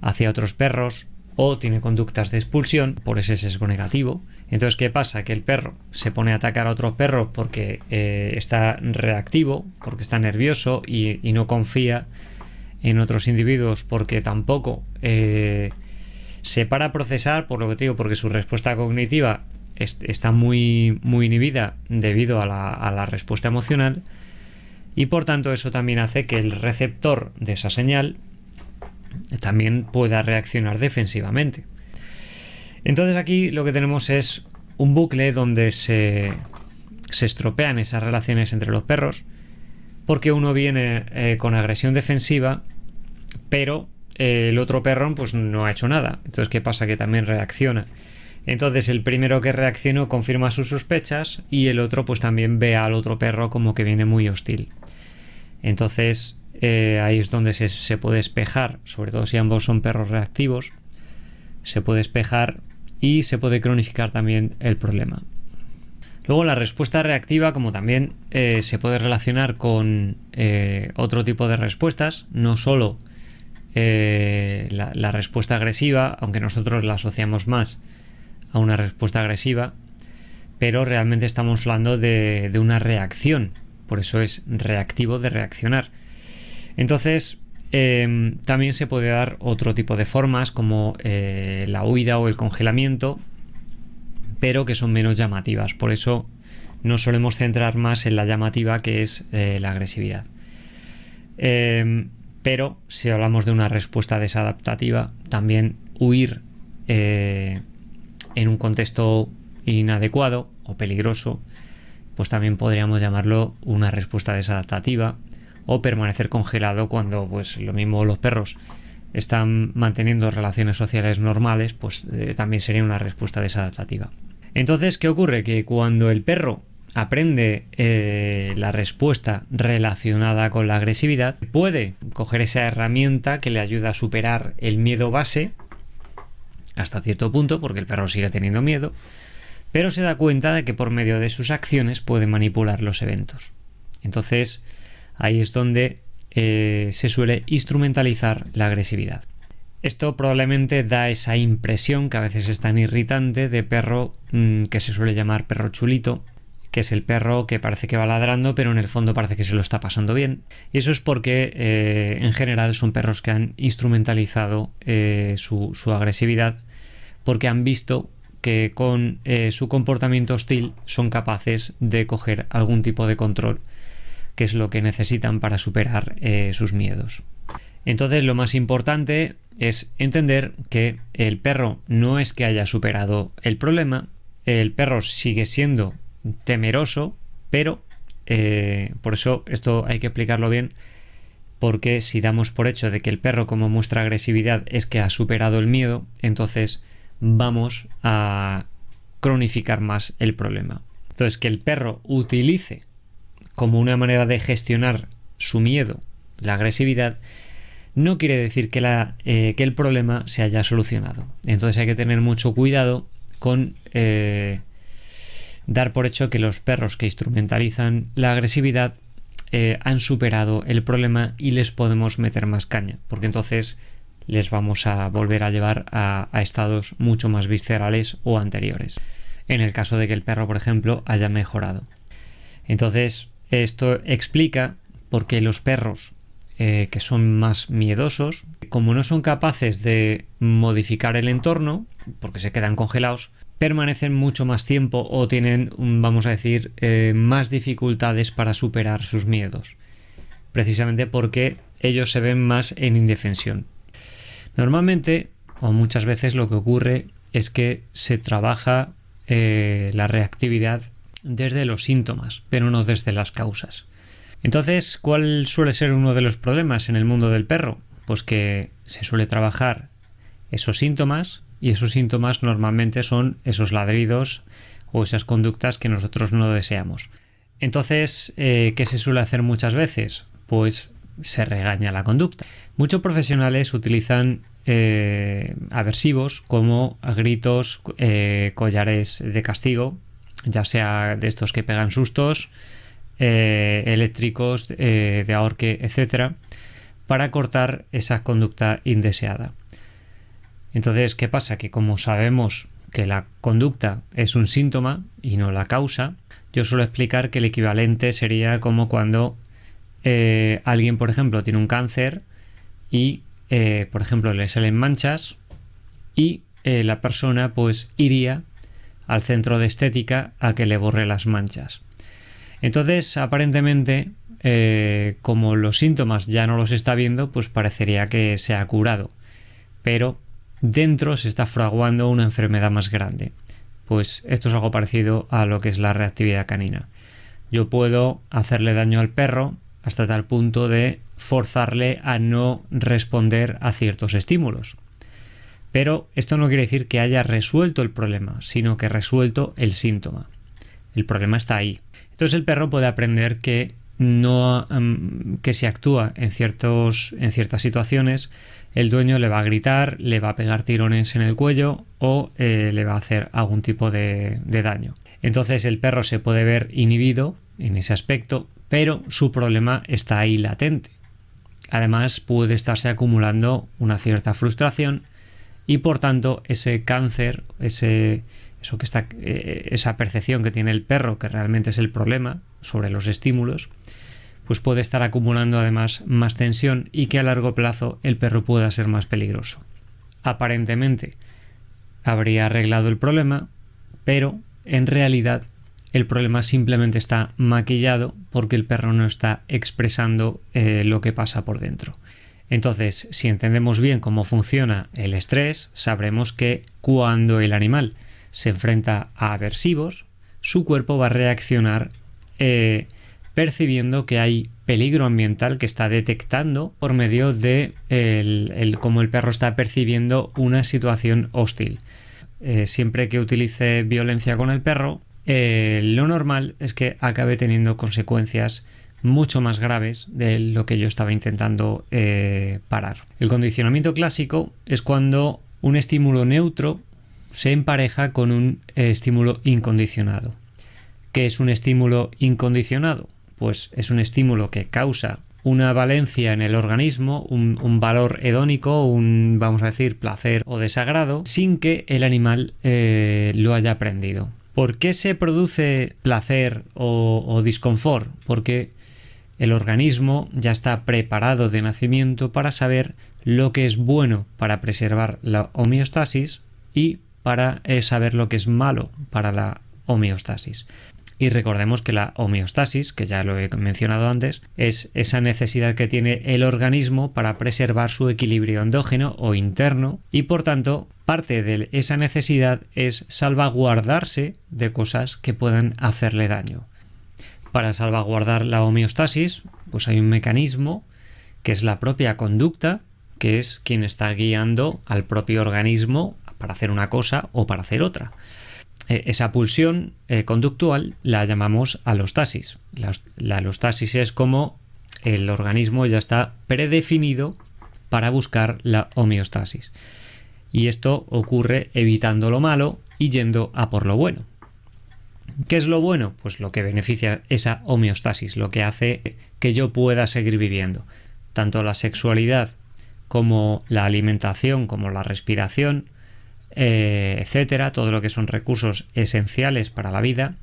hacia otros perros, o tiene conductas de expulsión por ese sesgo negativo. Entonces, ¿qué pasa? Que el perro se pone a atacar a otro perro porque está reactivo, porque está nervioso y no confía en otros individuos, porque tampoco se para a procesar, por lo que te digo, porque su respuesta cognitiva está muy inhibida debido a la respuesta emocional, y por tanto eso también hace que el receptor de esa señal también pueda reaccionar defensivamente. Entonces aquí lo que tenemos es un bucle donde se estropean esas relaciones entre los perros, porque uno viene con agresión defensiva, pero el otro perro pues no ha hecho nada. Entonces, ¿qué pasa? Que también reacciona. Entonces el primero que reaccionó confirma sus sospechas y el otro pues también ve al otro perro como que viene muy hostil. Entonces ahí es donde se puede espejar, sobre todo si ambos son perros reactivos, se puede espejar y se puede cronificar también el problema. Luego la respuesta reactiva, como también se puede relacionar con otro tipo de respuestas, no solo la respuesta agresiva, aunque nosotros la asociamos más a una respuesta agresiva, pero realmente estamos hablando de una reacción, por eso es reactivo de reaccionar. Entonces también se puede dar otro tipo de formas como la huida o el congelamiento, pero que son menos llamativas. Por eso nos solemos centrar más en la llamativa, que es la agresividad. Pero si hablamos de una respuesta desadaptativa, también huir en un contexto inadecuado o peligroso, pues también podríamos llamarlo una respuesta desadaptativa, o permanecer congelado cuando pues lo mismo los perros están manteniendo relaciones sociales normales, pues también sería una respuesta desadaptativa. Entonces, ¿qué ocurre? Que cuando el perro aprende la respuesta relacionada con la agresividad, puede coger esa herramienta que le ayuda a superar el miedo base hasta cierto punto, porque el perro sigue teniendo miedo, pero se da cuenta de que por medio de sus acciones puede manipular los eventos. Entonces, ahí es donde se suele instrumentalizar la agresividad. Esto probablemente da esa impresión, que a veces es tan irritante, de perro que se suele llamar perro chulito, que es el perro que parece que va ladrando, pero en el fondo parece que se lo está pasando bien. Y eso es porque en general son perros que han instrumentalizado su agresividad, porque han visto que con su comportamiento hostil son capaces de coger algún tipo de control, que es lo que necesitan para superar sus miedos. Entonces, lo más importante es entender que el perro no es que haya superado el problema, el perro sigue siendo temeroso, pero por eso esto hay que explicarlo bien, porque si damos por hecho de que el perro, como muestra agresividad, es que ha superado el miedo, entonces vamos a cronificar más el problema. Entonces, que el perro utilice como una manera de gestionar su miedo la agresividad no quiere decir que el problema se haya solucionado. Entonces hay que tener mucho cuidado con dar por hecho que los perros que instrumentalizan la agresividad han superado el problema y les podemos meter más caña, porque entonces les vamos a volver a llevar a estados mucho más viscerales o anteriores, en el caso de que el perro, por ejemplo, haya mejorado. Entonces, esto explica por qué los perros que son más miedosos, como no son capaces de modificar el entorno, porque se quedan congelados, permanecen mucho más tiempo o tienen, vamos a decir, más dificultades para superar sus miedos, precisamente porque ellos se ven más en indefensión. Normalmente, o muchas veces, lo que ocurre es que se trabaja la reactividad desde los síntomas, pero no desde las causas. Entonces, ¿cuál suele ser uno de los problemas en el mundo del perro? Pues que se suele trabajar esos síntomas, y esos síntomas normalmente son esos ladridos o esas conductas que nosotros no deseamos. Entonces, ¿qué se suele hacer muchas veces? Pues se regaña la conducta. Muchos profesionales utilizan aversivos como gritos, collares de castigo, ya sea de estos que pegan sustos, eléctricos, de ahorque, etcétera, para cortar esa conducta indeseada. Entonces, ¿qué pasa? Que como sabemos que la conducta es un síntoma y no la causa, yo suelo explicar que el equivalente sería como cuando alguien, por ejemplo, tiene un cáncer y, por ejemplo, le salen manchas y la persona pues iría al centro de estética a que le borre las manchas. Entonces, aparentemente, como los síntomas ya no los está viendo, pues parecería que se ha curado, pero dentro se está fraguando una enfermedad más grande. Pues esto es algo parecido a lo que es la reactividad canina. Yo puedo hacerle daño al perro hasta tal punto de forzarle a no responder a ciertos estímulos. Pero esto no quiere decir que haya resuelto el problema, sino que resuelto el síntoma. El problema está ahí. Entonces el perro puede aprender que que si actúa en ciertas situaciones, el dueño le va a gritar, le va a pegar tirones en el cuello o le va a hacer algún tipo de daño. Entonces el perro se puede ver inhibido en ese aspecto, pero su problema está ahí latente. Además, puede estarse acumulando una cierta frustración y por tanto ese cáncer, esa percepción que tiene el perro, que realmente es el problema sobre los estímulos, pues puede estar acumulando además más tensión y que a largo plazo el perro pueda ser más peligroso. Aparentemente habría arreglado el problema, pero en realidad el problema simplemente está maquillado porque el perro no está expresando lo que pasa por dentro. Entonces, si entendemos bien cómo funciona el estrés, sabremos que cuando el animal se enfrenta a aversivos, su cuerpo va a reaccionar percibiendo que hay peligro ambiental que está detectando por medio de cómo el perro está percibiendo una situación hostil. Siempre que utilice violencia con el perro, lo normal es que acabe teniendo consecuencias mucho más graves de lo que yo estaba intentando parar. El condicionamiento clásico es cuando un estímulo neutro se empareja con un estímulo incondicionado. ¿Qué es un estímulo incondicionado? Pues es un estímulo que causa una valencia en el organismo, un valor hedónico, vamos a decir, placer o desagrado, sin que el animal lo haya aprendido. ¿Por qué se produce placer o disconfort? Porque el organismo ya está preparado de nacimiento para saber lo que es bueno para preservar la homeostasis y para saber lo que es malo para la homeostasis. Y recordemos que la homeostasis, que ya lo he mencionado antes, es esa necesidad que tiene el organismo para preservar su equilibrio endógeno o interno, y por tanto parte de esa necesidad es salvaguardarse de cosas que puedan hacerle daño. Para salvaguardar la homeostasis, pues hay un mecanismo que es la propia conducta, que es quien está guiando al propio organismo para hacer una cosa o para hacer otra. Esa pulsión conductual la llamamos alostasis. La alostasis es como el organismo ya está predefinido para buscar la homeostasis. Y esto ocurre evitando lo malo y yendo a por lo bueno. ¿Qué es lo bueno? Pues lo que beneficia esa homeostasis, lo que hace que yo pueda seguir viviendo. Tanto la sexualidad como la alimentación, como la respiración, etcétera, todo lo que son recursos esenciales para la vida,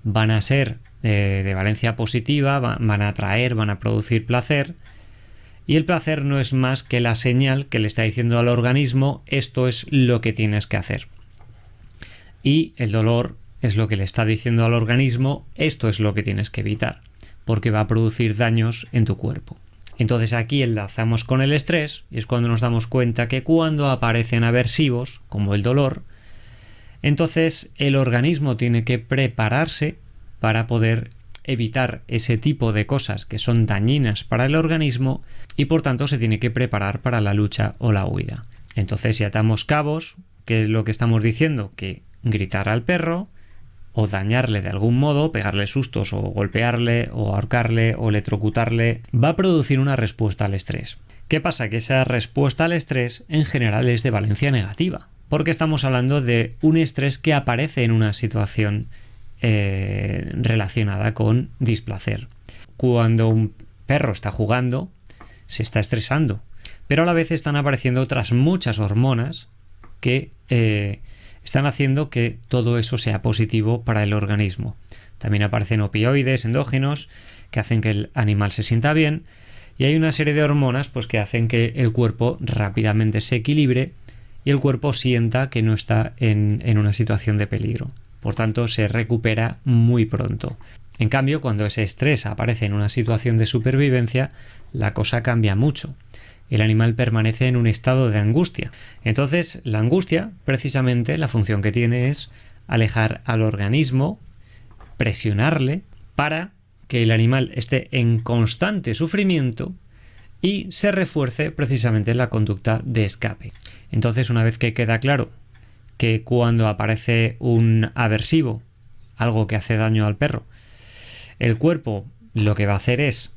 van a ser de valencia positiva, van a atraer, van a producir placer, y el placer no es más que la señal que le está diciendo al organismo: esto es lo que tienes que hacer. Y el dolor es lo que le está diciendo al organismo: esto es lo que tienes que evitar, porque va a producir daños en tu cuerpo. Entonces aquí enlazamos con el estrés, y es cuando nos damos cuenta que cuando aparecen aversivos, como el dolor, entonces el organismo tiene que prepararse para poder evitar ese tipo de cosas que son dañinas para el organismo, y por tanto se tiene que preparar para la lucha o la huida. Entonces, si atamos cabos, ¿qué es lo que estamos diciendo? Que gritar al perro, o dañarle de algún modo, pegarle sustos o golpearle o ahorcarle o electrocutarle, va a producir una respuesta al estrés. ¿Qué pasa? Que esa respuesta al estrés en general es de valencia negativa, porque estamos hablando de un estrés que aparece en una situación relacionada con displacer. Cuando un perro está jugando, se está estresando, pero a la vez están apareciendo otras muchas hormonas que están haciendo que todo eso sea positivo para el organismo. También aparecen opioides endógenos que hacen que el animal se sienta bien, y hay una serie de hormonas pues que hacen que el cuerpo rápidamente se equilibre y el cuerpo sienta que no está en una situación de peligro. Por tanto, se recupera muy pronto. En cambio, cuando ese estrés aparece en una situación de supervivencia, la cosa cambia mucho. El animal permanece en un estado de angustia. Entonces, la angustia, precisamente, la función que tiene es alejar al organismo, presionarle, para que el animal esté en constante sufrimiento y se refuerce precisamente la conducta de escape. Entonces, una vez que queda claro que cuando aparece un aversivo, algo que hace daño al perro, el cuerpo lo que va a hacer es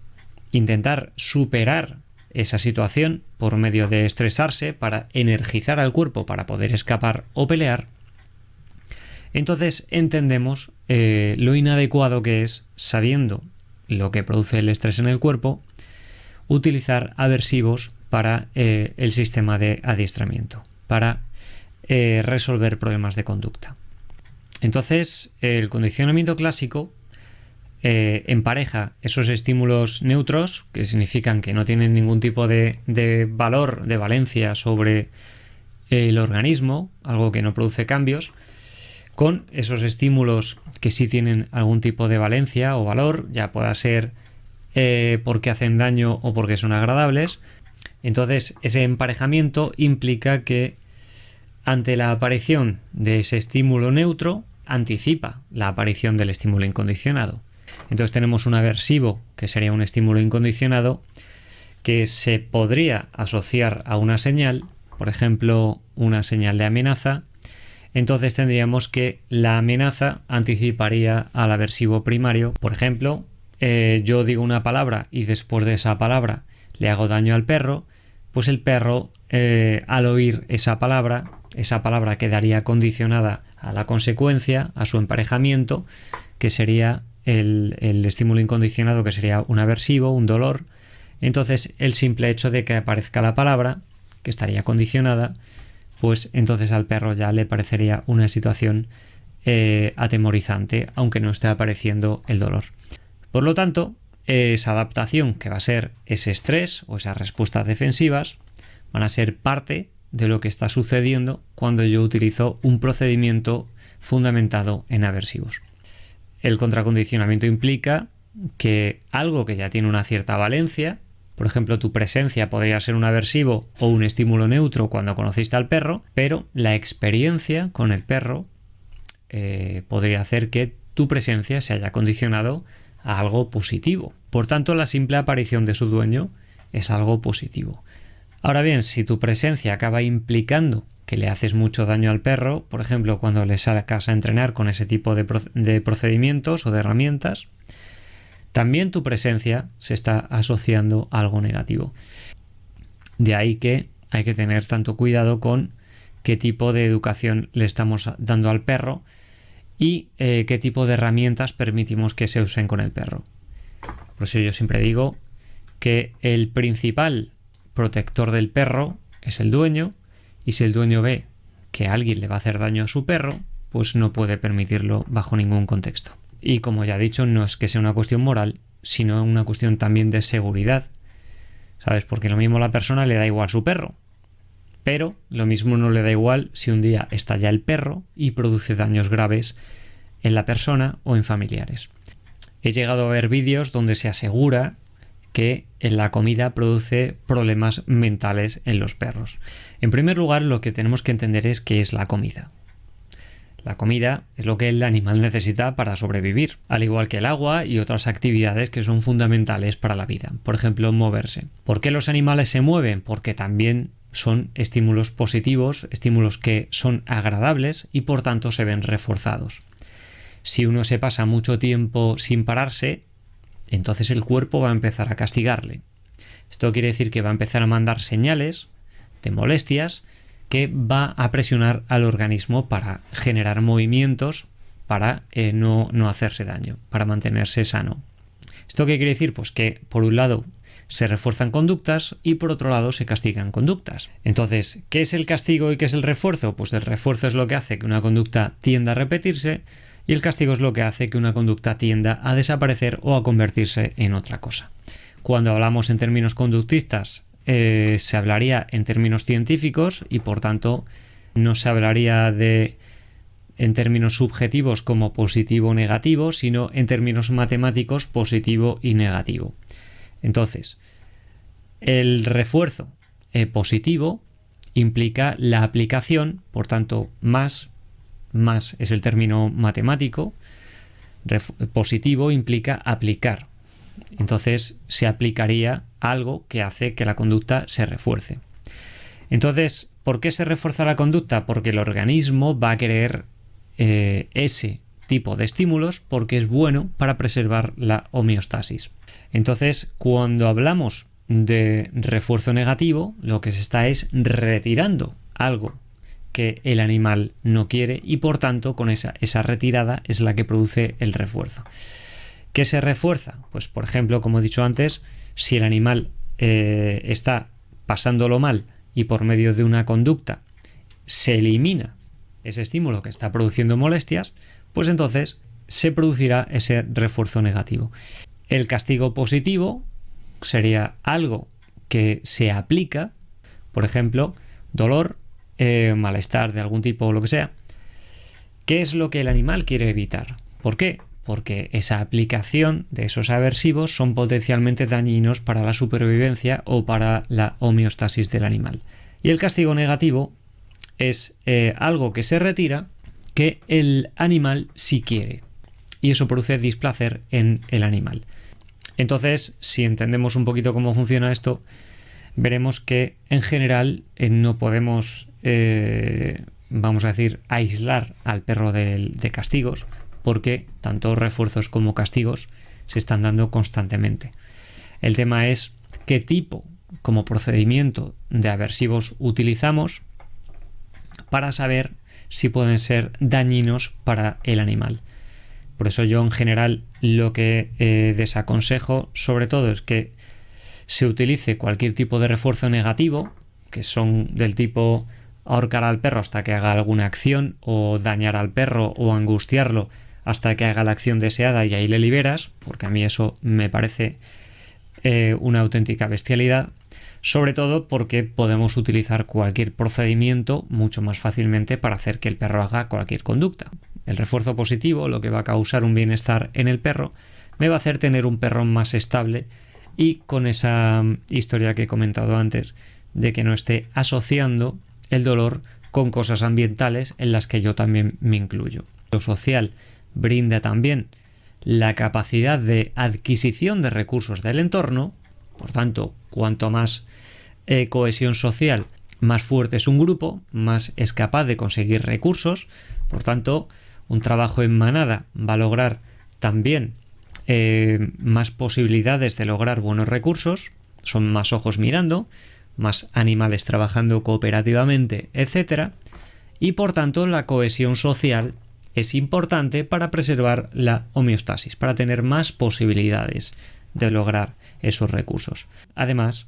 intentar superar esa situación por medio de estresarse para energizar al cuerpo para poder escapar o pelear, entonces entendemos lo inadecuado que es, sabiendo lo que produce el estrés en el cuerpo, utilizar aversivos para el sistema de adiestramiento, para resolver problemas de conducta. Entonces, el condicionamiento clásico empareja esos estímulos neutros, que significan que no tienen ningún tipo de valor, de valencia sobre el organismo, algo que no produce cambios, con esos estímulos que sí tienen algún tipo de valencia o valor, ya pueda ser porque hacen daño o porque son agradables. Entonces, ese emparejamiento implica que ante la aparición de ese estímulo neutro, anticipa la aparición del estímulo incondicionado. Entonces tenemos un aversivo, que sería un estímulo incondicionado, que se podría asociar a una señal, por ejemplo, una señal de amenaza. Entonces tendríamos que la amenaza anticiparía al aversivo primario. Por ejemplo, yo digo una palabra y después de esa palabra le hago daño al perro, pues el perro, al oír esa palabra quedaría condicionada a la consecuencia, a su emparejamiento, que sería el estímulo incondicionado, que sería un aversivo, un dolor. Entonces, el simple hecho de que aparezca la palabra, que estaría condicionada, pues entonces al perro ya le parecería una situación atemorizante, aunque no esté apareciendo el dolor. Por lo tanto, esa adaptación, que va a ser ese estrés o esas respuestas defensivas, van a ser parte de lo que está sucediendo cuando yo utilizo un procedimiento fundamentado en aversivos. El contracondicionamiento implica que algo que ya tiene una cierta valencia, por ejemplo, tu presencia podría ser un aversivo o un estímulo neutro cuando conociste al perro, pero la experiencia con el perro podría hacer que tu presencia se haya condicionado a algo positivo. Por tanto, la simple aparición de su dueño es algo positivo. Ahora bien, si tu presencia acaba implicando que le haces mucho daño al perro, por ejemplo, cuando le sacas a entrenar con ese tipo de procedimientos o de herramientas, también tu presencia se está asociando a algo negativo. De ahí que hay que tener tanto cuidado con qué tipo de educación le estamos dando al perro y qué tipo de herramientas permitimos que se usen con el perro. Por eso yo siempre digo que el principal protector del perro es el dueño, y si el dueño ve que alguien le va a hacer daño a su perro, pues no puede permitirlo bajo ningún contexto. Y como ya he dicho, no es que sea una cuestión moral, sino una cuestión también de seguridad, ¿sabes? Porque lo mismo a la persona le da igual su perro, pero lo mismo no le da igual si un día estalla el perro y produce daños graves en la persona o en familiares. He llegado a ver vídeos donde se asegura que en la comida produce problemas mentales en los perros. En primer lugar, lo que tenemos que entender es qué es la comida. La comida es lo que el animal necesita para sobrevivir, al igual que el agua y otras actividades que son fundamentales para la vida. Por ejemplo, moverse. ¿Por qué los animales se mueven? Porque también son estímulos positivos, estímulos que son agradables y por tanto se ven reforzados. Si uno se pasa mucho tiempo sin pararse, entonces el cuerpo va a empezar a castigarle. Esto quiere decir que va a empezar a mandar señales de molestias que va a presionar al organismo para generar movimientos para no hacerse daño, para mantenerse sano. ¿Esto qué quiere decir? Pues que por un lado se refuerzan conductas y por otro lado se castigan conductas. Entonces, ¿qué es el castigo y qué es el refuerzo? Pues el refuerzo es lo que hace que una conducta tienda a repetirse, y el castigo es lo que hace que una conducta tienda a desaparecer o a convertirse en otra cosa. Cuando hablamos en términos conductistas, se hablaría en términos científicos y por tanto no se hablaría en términos subjetivos como positivo o negativo, sino en términos matemáticos positivo y negativo. Entonces, el refuerzo positivo implica la aplicación, por tanto, más es el término matemático, positivo implica aplicar. Entonces se aplicaría algo que hace que la conducta se refuerce. Entonces, ¿por qué se refuerza la conducta? Porque el organismo va a querer ese tipo de estímulos porque es bueno para preservar la homeostasis. Entonces, cuando hablamos de refuerzo negativo, lo que se está es retirando algo que el animal no quiere y por tanto con esa retirada es la que produce el refuerzo. ¿Qué se refuerza? Pues por ejemplo, como he dicho antes, si el animal está pasándolo mal y por medio de una conducta se elimina ese estímulo que está produciendo molestias, pues entonces se producirá ese refuerzo negativo. El castigo positivo sería algo que se aplica, por ejemplo, dolor, malestar de algún tipo o lo que sea. ¿Qué es lo que el animal quiere evitar? ¿Por qué? Porque esa aplicación de esos aversivos son potencialmente dañinos para la supervivencia o para la homeostasis del animal. Y el castigo negativo es algo que se retira que el animal sí quiere. Y eso produce displacer en el animal. Entonces, si entendemos un poquito cómo funciona esto, veremos que en general no podemos, vamos a decir, aislar al perro de castigos, porque tanto refuerzos como castigos se están dando constantemente. El tema es qué tipo, como procedimiento de aversivos utilizamos para saber si pueden ser dañinos para el animal. Por eso yo en general lo que desaconsejo sobre todo es que se utilice cualquier tipo de refuerzo negativo, que son del tipo ahorcar al perro hasta que haga alguna acción, o dañar al perro o angustiarlo hasta que haga la acción deseada y ahí le liberas, porque a mí eso me parece una auténtica bestialidad, Sobre todo porque podemos utilizar cualquier procedimiento mucho más fácilmente para hacer que el perro haga cualquier conducta. El refuerzo positivo, lo que va a causar un bienestar en el perro, me va a hacer tener un perro más estable y con esa historia que he comentado antes, de que no esté asociando el dolor con cosas ambientales en las que yo también me incluyo. Lo social brinda también la capacidad de adquisición de recursos del entorno, por tanto, cuanto más cohesión social, más fuerte es un grupo, más es capaz de conseguir recursos, por tanto, un trabajo en manada va a lograr también más posibilidades de lograr buenos recursos, son más ojos mirando, más animales trabajando cooperativamente, etc. Y por tanto la cohesión social es importante para preservar la homeostasis, para tener más posibilidades de lograr esos recursos. Además,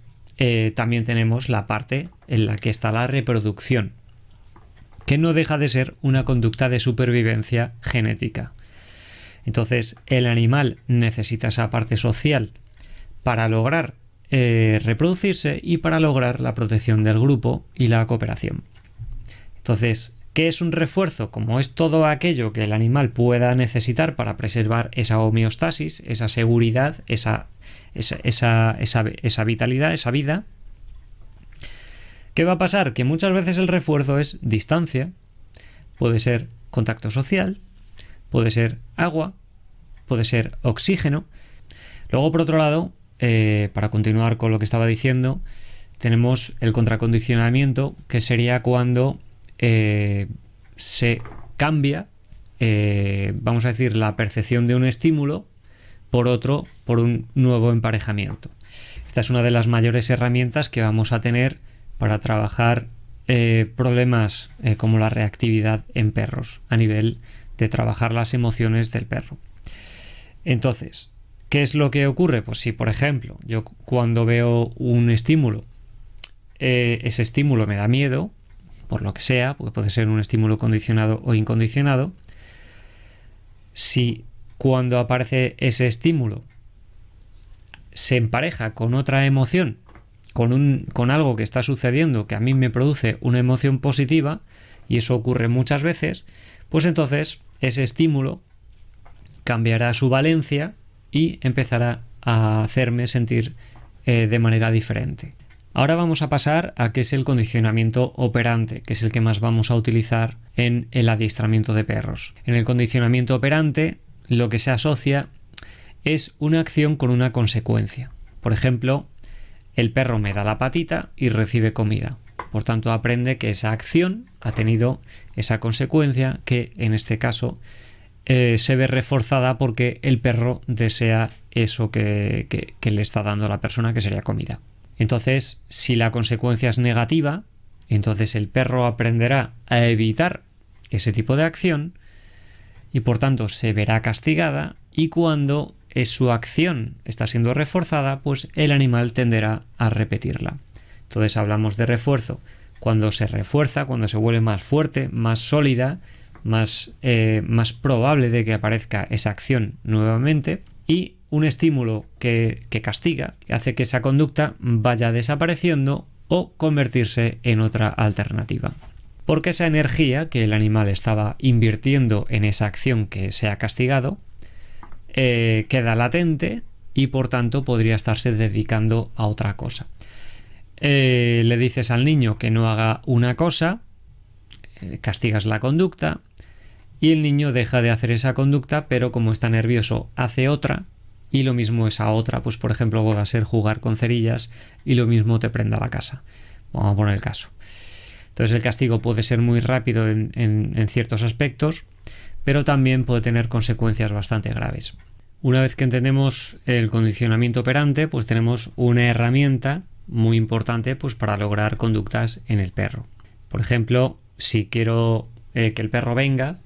también tenemos la parte en la que está la reproducción, que no deja de ser una conducta de supervivencia genética. Entonces, el animal necesita esa parte social para lograr reproducirse y para lograr la protección del grupo y la cooperación. Entonces, ¿qué es un refuerzo? Como es todo aquello que el animal pueda necesitar para preservar esa homeostasis, esa seguridad, esa vitalidad, esa vida. ¿Qué va a pasar? Que muchas veces el refuerzo es distancia, puede ser contacto social, puede ser agua, puede ser oxígeno. Luego, por otro lado, para continuar con lo que estaba diciendo, tenemos el contracondicionamiento, que sería cuando se cambia, vamos a decir, la percepción de un estímulo por un nuevo emparejamiento. Esta es una de las mayores herramientas que vamos a tener para trabajar problemas como la reactividad en perros, a nivel de trabajar las emociones del perro. Entonces, ¿qué es lo que ocurre? Pues si, por ejemplo, yo cuando veo un estímulo, ese estímulo me da miedo, por lo que sea, porque puede ser un estímulo condicionado o incondicionado, si cuando aparece ese estímulo se empareja con otra emoción, con algo que está sucediendo que a mí me produce una emoción positiva, y eso ocurre muchas veces, pues entonces ese estímulo cambiará su valencia y empezará a hacerme sentir de manera diferente. Ahora vamos a pasar a qué es el condicionamiento operante, que es el que más vamos a utilizar en el adiestramiento de perros. En el condicionamiento operante, lo que se asocia es una acción con una consecuencia. Por ejemplo, el perro me da la patita y recibe comida. Por tanto, aprende que esa acción ha tenido esa consecuencia que, en este caso, se ve reforzada porque el perro desea eso que le está dando a la persona, que sería comida. Entonces, si la consecuencia es negativa, entonces el perro aprenderá a evitar ese tipo de acción y por tanto se verá castigada, y cuando su acción está siendo reforzada, pues el animal tenderá a repetirla. Entonces hablamos de refuerzo cuando se refuerza, cuando se vuelve más fuerte, más sólida, más probable de que aparezca esa acción nuevamente, y un estímulo que castiga, que hace que esa conducta vaya desapareciendo o convertirse en otra alternativa. Porque esa energía que el animal estaba invirtiendo en esa acción que se ha castigado queda latente y por tanto podría estarse dedicando a otra cosa. Le dices al niño que no haga una cosa, castigas la conducta y el niño deja de hacer esa conducta, pero como está nervioso hace otra, y lo mismo esa otra, pues por ejemplo puede ser jugar con cerillas y lo mismo te prenda la casa. Vamos a poner el caso. Entonces el castigo puede ser muy rápido en ciertos aspectos, pero también puede tener consecuencias bastante graves. Una vez que entendemos el condicionamiento operante, pues tenemos una herramienta muy importante pues para lograr conductas en el perro. Por ejemplo, si quiero que el perro venga,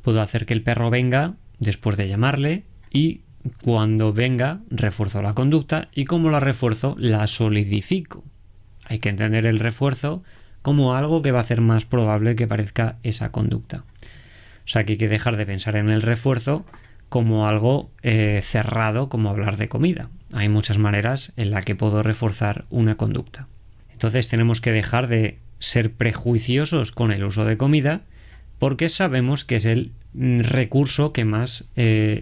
puedo hacer que el perro venga después de llamarle, y cuando venga refuerzo la conducta, y como la refuerzo la solidifico. Hay que entender el refuerzo como algo que va a hacer más probable que parezca esa conducta. O sea que hay que dejar de pensar en el refuerzo como algo cerrado, como hablar de comida. Hay muchas maneras en las que puedo reforzar una conducta. Entonces tenemos que dejar de ser prejuiciosos con el uso de comida, porque sabemos que es el recurso que más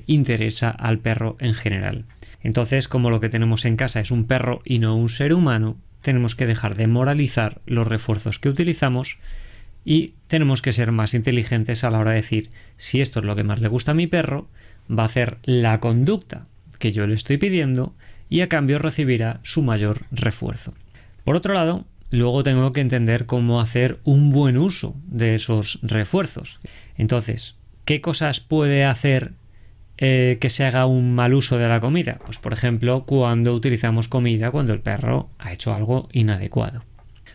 interesa al perro en general. Entonces, como lo que tenemos en casa es un perro y no un ser humano, tenemos que dejar de moralizar los refuerzos que utilizamos y tenemos que ser más inteligentes a la hora de decir, si esto es lo que más le gusta a mi perro, va a hacer la conducta que yo le estoy pidiendo y a cambio recibirá su mayor refuerzo. Por otro lado, luego tengo que entender cómo hacer un buen uso de esos refuerzos. Entonces, ¿qué cosas puede hacer que se haga un mal uso de la comida? Pues por ejemplo, cuando utilizamos comida cuando el perro ha hecho algo inadecuado.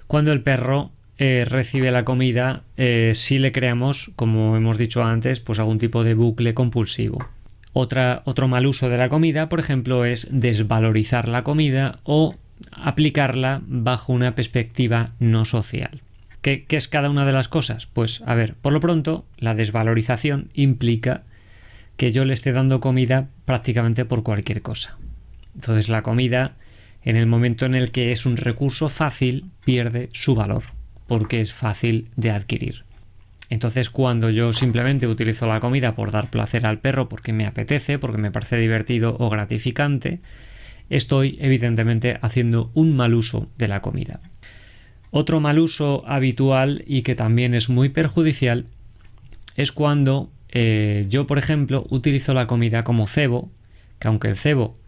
Cuando el perro recibe la comida, si le creamos, como hemos dicho antes, pues algún tipo de bucle compulsivo. Otro mal uso de la comida, por ejemplo, es desvalorizar la comida o aplicarla bajo una perspectiva no social. ¿Qué es cada una de las cosas? Pues a ver, por lo pronto, la desvalorización implica que yo le esté dando comida prácticamente por cualquier cosa. Entonces la comida, en el momento en el que es un recurso fácil, pierde su valor, porque es fácil de adquirir. Entonces cuando yo simplemente utilizo la comida por dar placer al perro, porque me apetece, porque me parece divertido o gratificante, estoy evidentemente haciendo un mal uso de la comida. Otro mal uso habitual y que también es muy perjudicial es cuando yo, por ejemplo, utilizo la comida como cebo, que aunque el cebo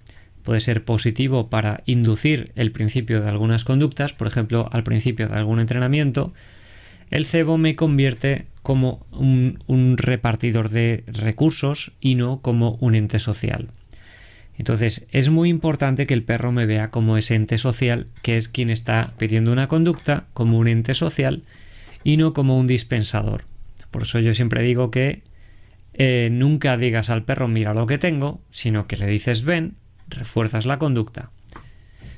puede ser positivo para inducir el principio de algunas conductas, por ejemplo, al principio de algún entrenamiento, el cebo me convierte como un repartidor de recursos y no como un ente social. Entonces, es muy importante que el perro me vea como ese ente social, que es quien está pidiendo una conducta, como un ente social y no como un dispensador. Por eso yo siempre digo que nunca digas al perro mira lo que tengo, sino que le dices ven, refuerzas la conducta.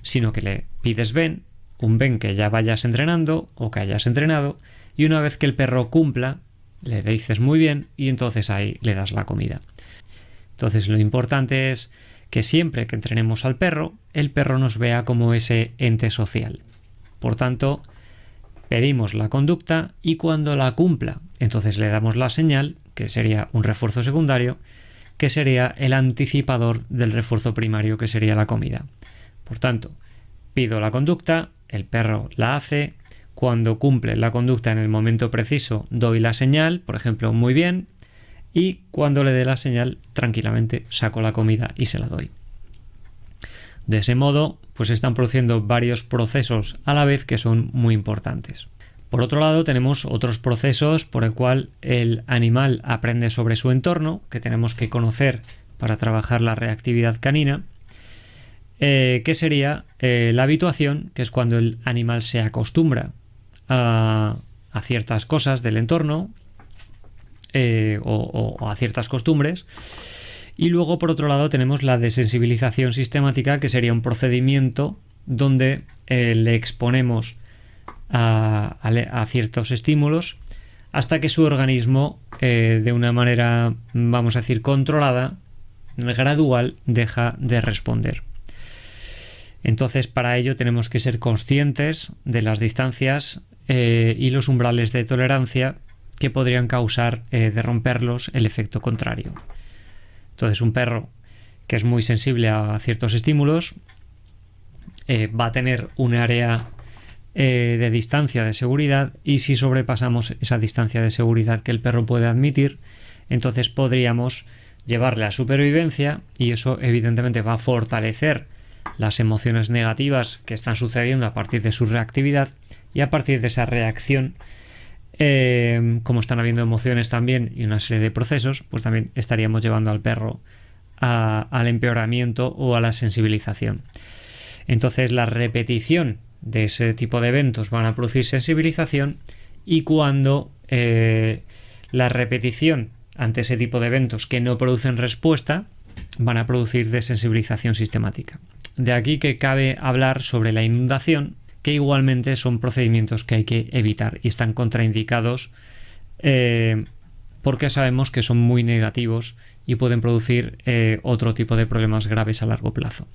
Sino que le pides ven, un ven que ya vayas entrenando o que hayas entrenado, y una vez que el perro cumpla, le dices muy bien y entonces ahí le das la comida. Entonces lo importante es que siempre que entrenemos al perro, el perro nos vea como ese ente social. Por tanto, pedimos la conducta y cuando la cumpla, entonces le damos la señal, que sería un refuerzo secundario, que sería el anticipador del refuerzo primario, que sería la comida. Por tanto, pido la conducta, el perro la hace, cuando cumple la conducta en el momento preciso doy la señal, por ejemplo, muy bien, y cuando le dé la señal, tranquilamente saco la comida y se la doy. De ese modo, pues están produciendo varios procesos a la vez que son muy importantes. Por otro lado, tenemos otros procesos por el cual el animal aprende sobre su entorno, que tenemos que conocer para trabajar la reactividad canina, que sería la habituación, que es cuando el animal se acostumbra a ciertas cosas del entorno o a ciertas costumbres. Y luego, por otro lado, tenemos la desensibilización sistemática, que sería un procedimiento donde le exponemos a ciertos estímulos hasta que su organismo, de una manera, vamos a decir, controlada, gradual, deja de responder. Entonces, para ello tenemos que ser conscientes de las distancias y los umbrales de tolerancia que podrían causar de romperlos el efecto contrario. Entonces, un perro que es muy sensible a ciertos estímulos va a tener un área de distancia de seguridad, y si sobrepasamos esa distancia de seguridad que el perro puede admitir, entonces podríamos llevarle a supervivencia, y eso evidentemente va a fortalecer las emociones negativas que están sucediendo a partir de su reactividad, y a partir de esa reacción, como están habiendo emociones también y una serie de procesos, pues también estaríamos llevando al perro al empeoramiento o a la sensibilización. Entonces la repetición de ese tipo de eventos van a producir sensibilización, y cuando la repetición ante ese tipo de eventos que no producen respuesta van a producir desensibilización sistemática. De aquí que cabe hablar sobre la inundación, que igualmente son procedimientos que hay que evitar y están contraindicados porque sabemos que son muy negativos y pueden producir otro tipo de problemas graves a largo plazo.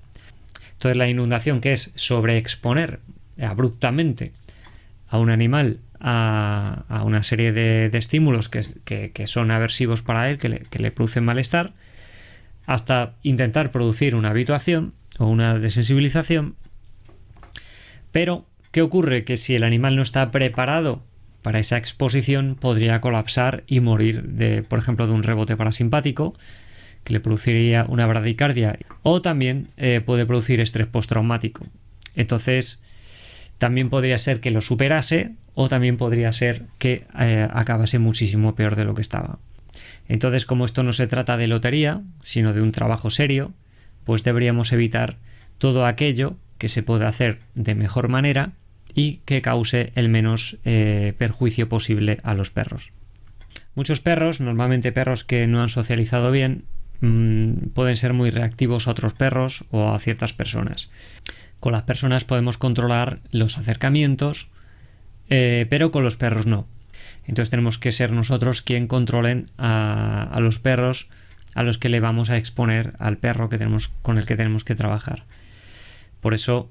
Entonces la inundación, que es sobreexponer abruptamente a un animal a una serie de estímulos que son aversivos para él, que le producen malestar, hasta intentar producir una habituación o una desensibilización. Pero, ¿qué ocurre? Que si el animal no está preparado para esa exposición, podría colapsar y morir, por ejemplo, de un rebote parasimpático, que le produciría una bradicardia, o también puede producir estrés postraumático. Entonces, también podría ser que lo superase, o también podría ser que acabase muchísimo peor de lo que estaba. Entonces, como esto no se trata de lotería, sino de un trabajo serio, pues deberíamos evitar todo aquello que se pueda hacer de mejor manera y que cause el menos perjuicio posible a los perros. Muchos perros, normalmente perros que no han socializado bien, pueden ser muy reactivos a otros perros o a ciertas personas. Con las personas podemos controlar los acercamientos, pero con los perros no. Entonces tenemos que ser nosotros quien controlen a los perros a los que le vamos a exponer al perro con el que tenemos que trabajar. Por eso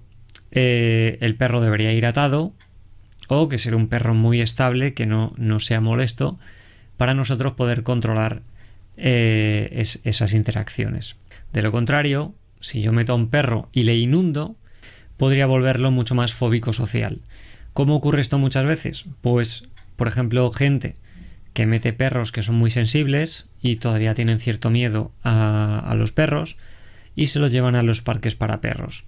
el perro debería ir atado, o que sea un perro muy estable, que no sea molesto, para nosotros poder controlar esas interacciones. De lo contrario, si yo meto a un perro y le inundo, podría volverlo mucho más fóbico social. ¿Cómo ocurre esto muchas veces? Pues, por ejemplo, gente que mete perros que son muy sensibles y todavía tienen cierto miedo a los perros, y se los llevan a los parques para perros.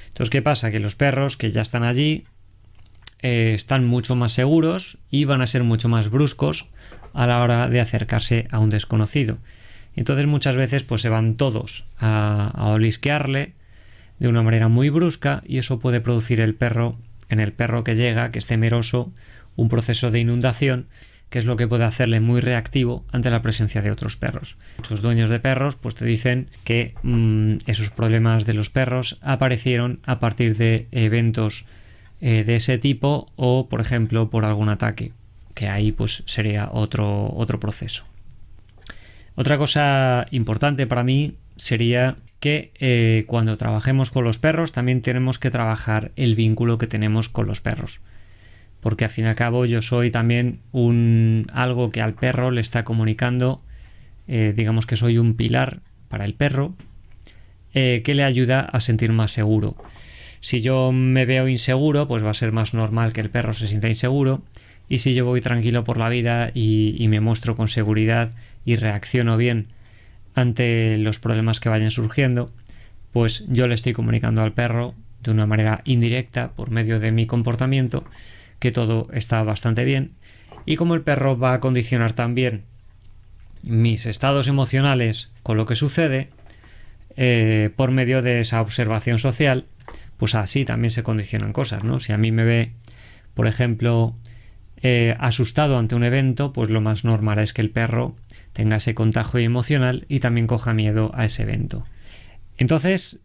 Entonces, ¿qué pasa? Que los perros que ya están allí están mucho más seguros y van a ser mucho más bruscos a la hora de acercarse a un desconocido. Entonces muchas veces pues se van todos a olisquearle de una manera muy brusca, y eso puede producir en el perro que llega, que es temeroso, un proceso de inundación, que es lo que puede hacerle muy reactivo ante la presencia de otros perros. Muchos dueños de perros pues te dicen que esos problemas de los perros aparecieron a partir de eventos de ese tipo, o por ejemplo por algún ataque, que ahí pues sería otro proceso. Otra cosa importante para mí sería que cuando trabajemos con los perros también tenemos que trabajar el vínculo que tenemos con los perros, porque al fin y al cabo yo soy también algo que al perro le está comunicando, digamos que soy un pilar para el perro, que le ayuda a sentir más seguro. Si yo me veo inseguro, pues va a ser más normal que el perro se sienta inseguro, y si yo voy tranquilo por la vida y me muestro con seguridad y reacciono bien ante los problemas que vayan surgiendo, pues yo le estoy comunicando al perro de una manera indirecta, por medio de mi comportamiento, que todo está bastante bien. Y como el perro va a condicionar también mis estados emocionales con lo que sucede, por medio de esa observación social, pues así también se condicionan cosas, ¿no? Si a mí me ve, por ejemplo, asustado ante un evento, pues lo más normal es que el perro tenga ese contagio emocional y también coja miedo a ese evento. Entonces,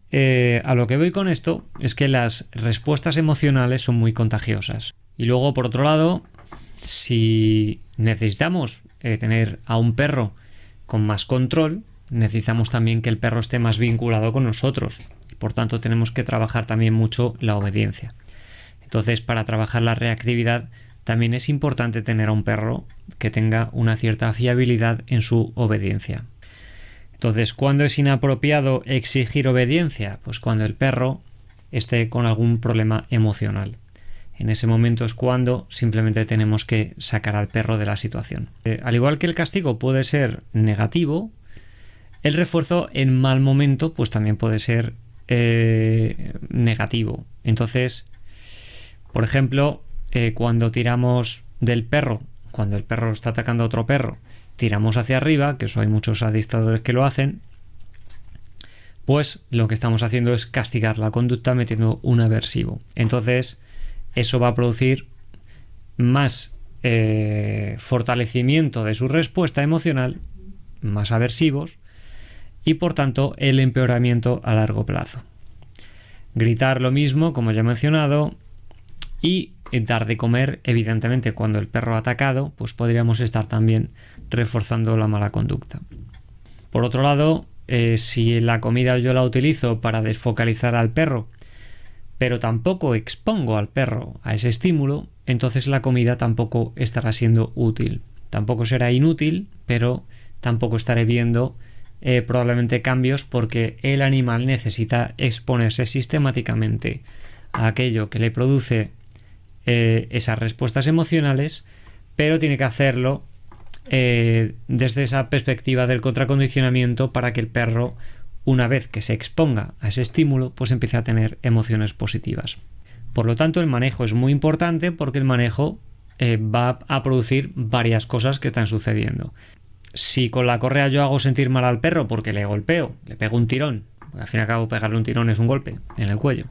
a lo que voy con esto es que las respuestas emocionales son muy contagiosas. Y luego, por otro lado, si necesitamos tener a un perro con más control, necesitamos también que el perro esté más vinculado con nosotros. Por tanto, tenemos que trabajar también mucho la obediencia. Entonces, para trabajar la reactividad, también es importante tener a un perro que tenga una cierta fiabilidad en su obediencia. Entonces, ¿cuándo es inapropiado exigir obediencia? Pues cuando el perro esté con algún problema emocional. En ese momento es cuando simplemente tenemos que sacar al perro de la situación. Al igual que el castigo puede ser negativo, el refuerzo en mal momento pues también puede ser negativo. Entonces, por ejemplo, cuando tiramos del perro, cuando el perro está atacando a otro perro, tiramos hacia arriba, que eso hay muchos adiestradores que lo hacen, pues lo que estamos haciendo es castigar la conducta metiendo un aversivo. Entonces, eso va a producir más fortalecimiento de su respuesta emocional, más aversivos, y por tanto el empeoramiento a largo plazo. Gritar lo mismo, como ya he mencionado, y dar de comer, evidentemente, cuando el perro ha atacado, pues podríamos estar también reforzando la mala conducta. Por otro lado, si la comida yo la utilizo para desfocalizar al perro, pero tampoco expongo al perro a ese estímulo, entonces la comida tampoco estará siendo útil. Tampoco será inútil, pero tampoco estaré viendo probablemente cambios, porque el animal necesita exponerse sistemáticamente a aquello que le produce esas respuestas emocionales, pero tiene que hacerlo desde esa perspectiva del contracondicionamiento, para que el perro, una vez que se exponga a ese estímulo, pues empiece a tener emociones positivas. Por lo tanto, el manejo es muy importante, porque el manejo va a producir varias cosas que están sucediendo. Si con la correa yo hago sentir mal al perro porque le golpeo, le pego un tirón, al fin y al cabo pegarle un tirón es un golpe en el cuello.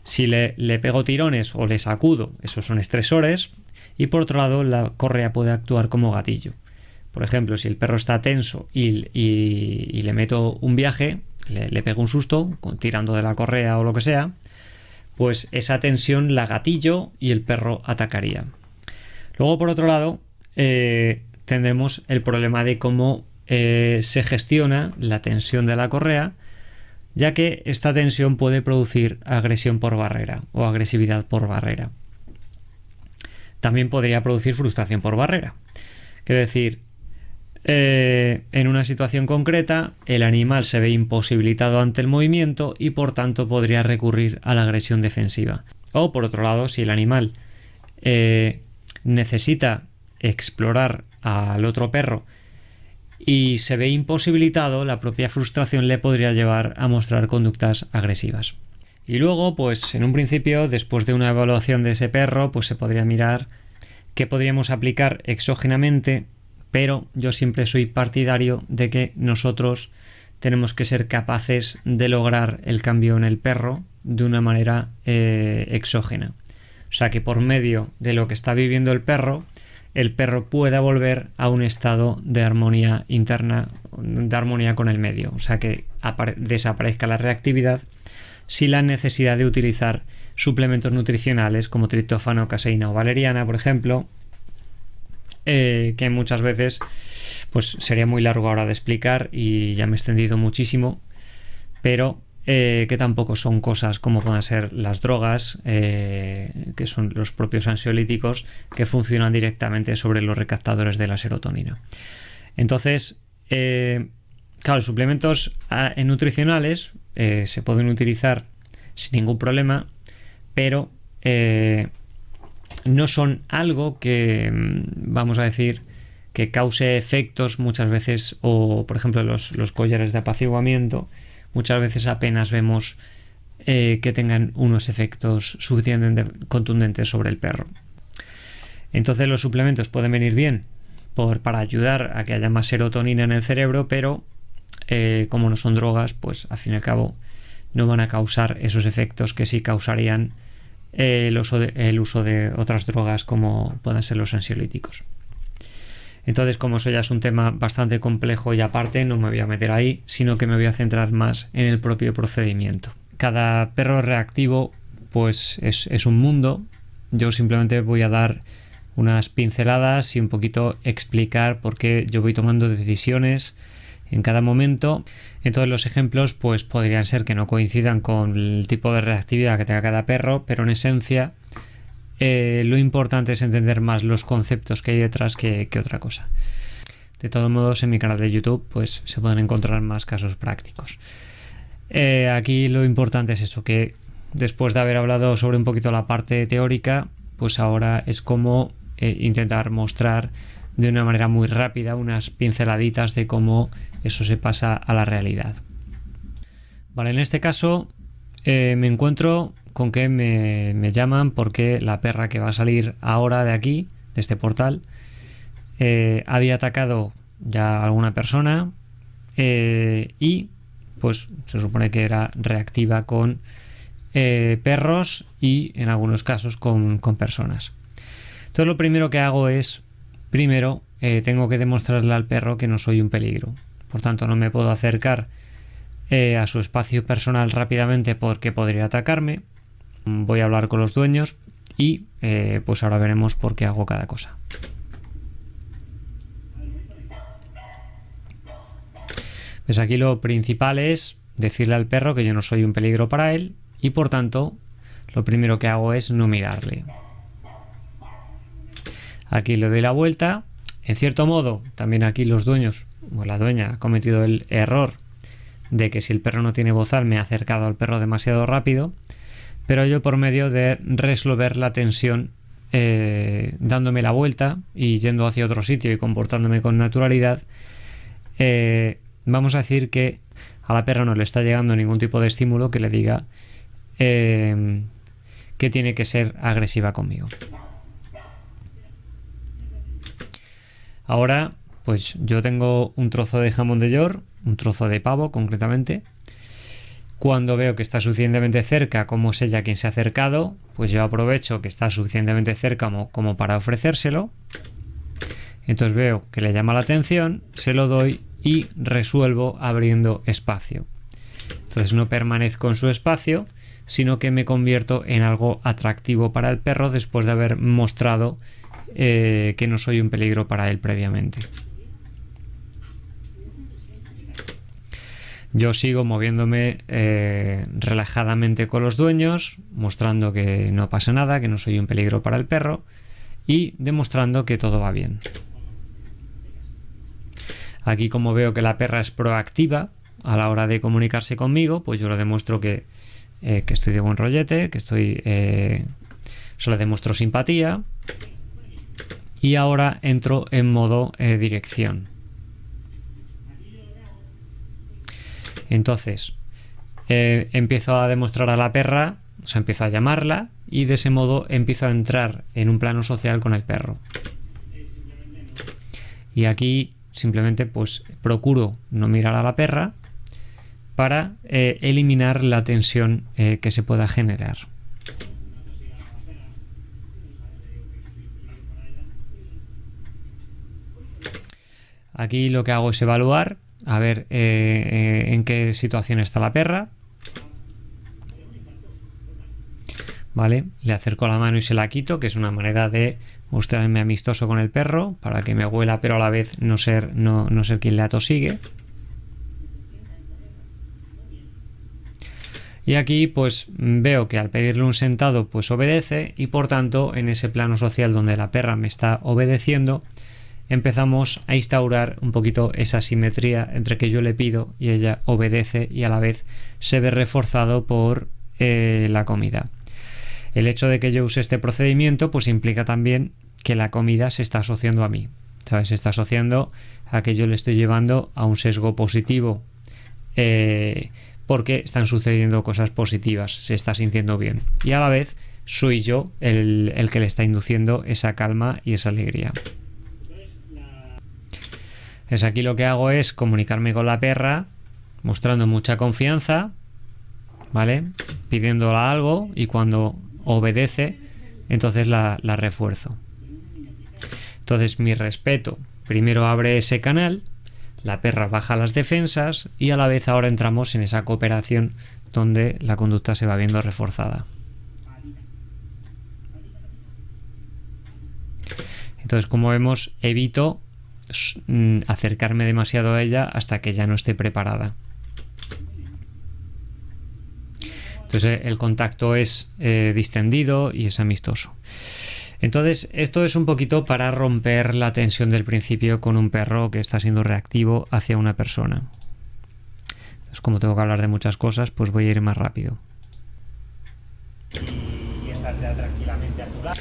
Si le pego tirones o le sacudo, esos son estresores. Y por otro lado, la correa puede actuar como gatillo. Por ejemplo, si el perro está tenso y le meto un viaje, le pego un susto tirando de la correa o lo que sea, pues esa tensión la gatillo y el perro atacaría. Luego, por otro lado, tendremos el problema de cómo se gestiona la tensión de la correa, ya que esta tensión puede producir agresión por barrera o agresividad por barrera. También podría producir frustración por barrera. Quiero decir, en una situación concreta, el animal se ve imposibilitado ante el movimiento y por tanto podría recurrir a la agresión defensiva. O por otro lado, si el animal necesita explorar al otro perro y se ve imposibilitado, la propia frustración le podría llevar a mostrar conductas agresivas. Y luego, pues en un principio, después de una evaluación de ese perro, pues se podría mirar qué podríamos aplicar exógenamente, pero yo siempre soy partidario de que nosotros tenemos que ser capaces de lograr el cambio en el perro de una manera exógena. O sea, que por medio de lo que está viviendo el perro pueda volver a un estado de armonía interna, de armonía con el medio. O sea, que desaparezca la reactividad sin la necesidad de utilizar suplementos nutricionales como triptófano, caseína o valeriana, por ejemplo, que muchas veces pues sería muy largo ahora de explicar y ya me he extendido muchísimo, pero que tampoco son cosas como puedan ser las drogas, que son los propios ansiolíticos que funcionan directamente sobre los recaptadores de la serotonina. Entonces, claro, suplementos nutricionales se pueden utilizar sin ningún problema, pero no son algo que, vamos a decir, que cause efectos muchas veces, o por ejemplo los collares de apaciguamiento, muchas veces apenas vemos que tengan unos efectos suficientemente contundentes sobre el perro. Entonces los suplementos pueden venir bien para ayudar a que haya más serotonina en el cerebro, pero como no son drogas, pues al fin y al cabo no van a causar esos efectos que sí causarían el uso de otras drogas como puedan ser los ansiolíticos. Entonces, como eso ya es un tema bastante complejo y aparte, no me voy a meter ahí, sino que me voy a centrar más en el propio procedimiento. Cada perro reactivo pues es un mundo. Yo simplemente voy a dar unas pinceladas y un poquito explicar por qué yo voy tomando decisiones en cada momento. Entonces los ejemplos pues podrían ser que no coincidan con el tipo de reactividad que tenga cada perro, pero en esencia lo importante es entender más los conceptos que hay detrás que otra cosa. De todos modos, en mi canal de YouTube pues se pueden encontrar más casos prácticos. Aquí lo importante es eso, que después de haber hablado sobre un poquito la parte teórica, pues ahora es como intentar mostrar de una manera muy rápida unas pinceladitas de cómo eso se pasa a la realidad. Vale, en este caso me encuentro con que me llaman porque la perra que va a salir ahora de aquí, de este portal, había atacado ya a alguna persona y pues se supone que era reactiva con perros y en algunos casos con personas. Entonces lo primero que hago es, tengo que demostrarle al perro que no soy un peligro. Por tanto, no me puedo acercar a su espacio personal rápidamente porque podría atacarme. Voy a hablar con los dueños y pues ahora veremos por qué hago cada cosa. Pues aquí lo principal es decirle al perro que yo no soy un peligro para él y por tanto lo primero que hago es no mirarle. Aquí le doy la vuelta. En cierto modo, también aquí los dueños o la dueña ha cometido el error de que si el perro no tiene bozal me ha acercado al perro demasiado rápido, pero yo por medio de resolver la tensión dándome la vuelta y yendo hacia otro sitio y comportándome con naturalidad, vamos a decir que a la perra no le está llegando ningún tipo de estímulo que le diga que tiene que ser agresiva conmigo. Ahora, pues yo tengo un trozo de jamón de york, un trozo de pavo concretamente. Cuando veo que está suficientemente cerca, como es ella quien se ha acercado, pues yo aprovecho que está suficientemente cerca como para ofrecérselo. Entonces veo que le llama la atención, se lo doy y resuelvo abriendo espacio. Entonces no permanezco en su espacio, sino que me convierto en algo atractivo para el perro después de haber mostrado que no soy un peligro para él previamente. Yo sigo moviéndome relajadamente con los dueños, mostrando que no pasa nada, que no soy un peligro para el perro y demostrando que todo va bien. Aquí, como veo que la perra es proactiva a la hora de comunicarse conmigo, pues yo le demuestro que estoy de buen rollete, que se le demuestro simpatía. Y ahora entro en modo dirección. Entonces, empiezo a demostrar a la perra, o sea, empiezo a llamarla y de ese modo empiezo a entrar en un plano social con el perro. Y aquí simplemente pues procuro no mirar a la perra para eliminar la tensión que se pueda generar. Aquí lo que hago es evaluar, a ver en qué situación está la perra. Vale, le acerco la mano y se la quito, que es una manera de mostrarme amistoso con el perro, para que me huela, pero a la vez no ser quien le atosigue. Y aquí pues veo que al pedirle un sentado pues obedece y por tanto en ese plano social donde la perra me está obedeciendo empezamos a instaurar un poquito esa simetría entre que yo le pido y ella obedece y a la vez se ve reforzado por la comida. El hecho de que yo use este procedimiento pues implica también que la comida se está asociando a mí, ¿sabes? Se está asociando a que yo le estoy llevando a un sesgo positivo porque están sucediendo cosas positivas, se está sintiendo bien y a la vez soy yo el que le está induciendo esa calma y esa alegría. Es aquí lo que hago es comunicarme con la perra mostrando mucha confianza, ¿vale? Pidiéndola algo y cuando obedece entonces la refuerzo. Entonces mi respeto primero abre ese canal, la perra baja las defensas y a la vez ahora entramos en esa cooperación donde la conducta se va viendo reforzada. Entonces, como vemos, evito acercarme demasiado a ella hasta que ya no esté preparada. Entonces el contacto es distendido y es amistoso. Entonces esto es un poquito para romper la tensión del principio con un perro que está siendo reactivo hacia una persona. Entonces, como tengo que hablar de muchas cosas, pues voy a ir más rápido. Y estar tranquilamente a tu lado.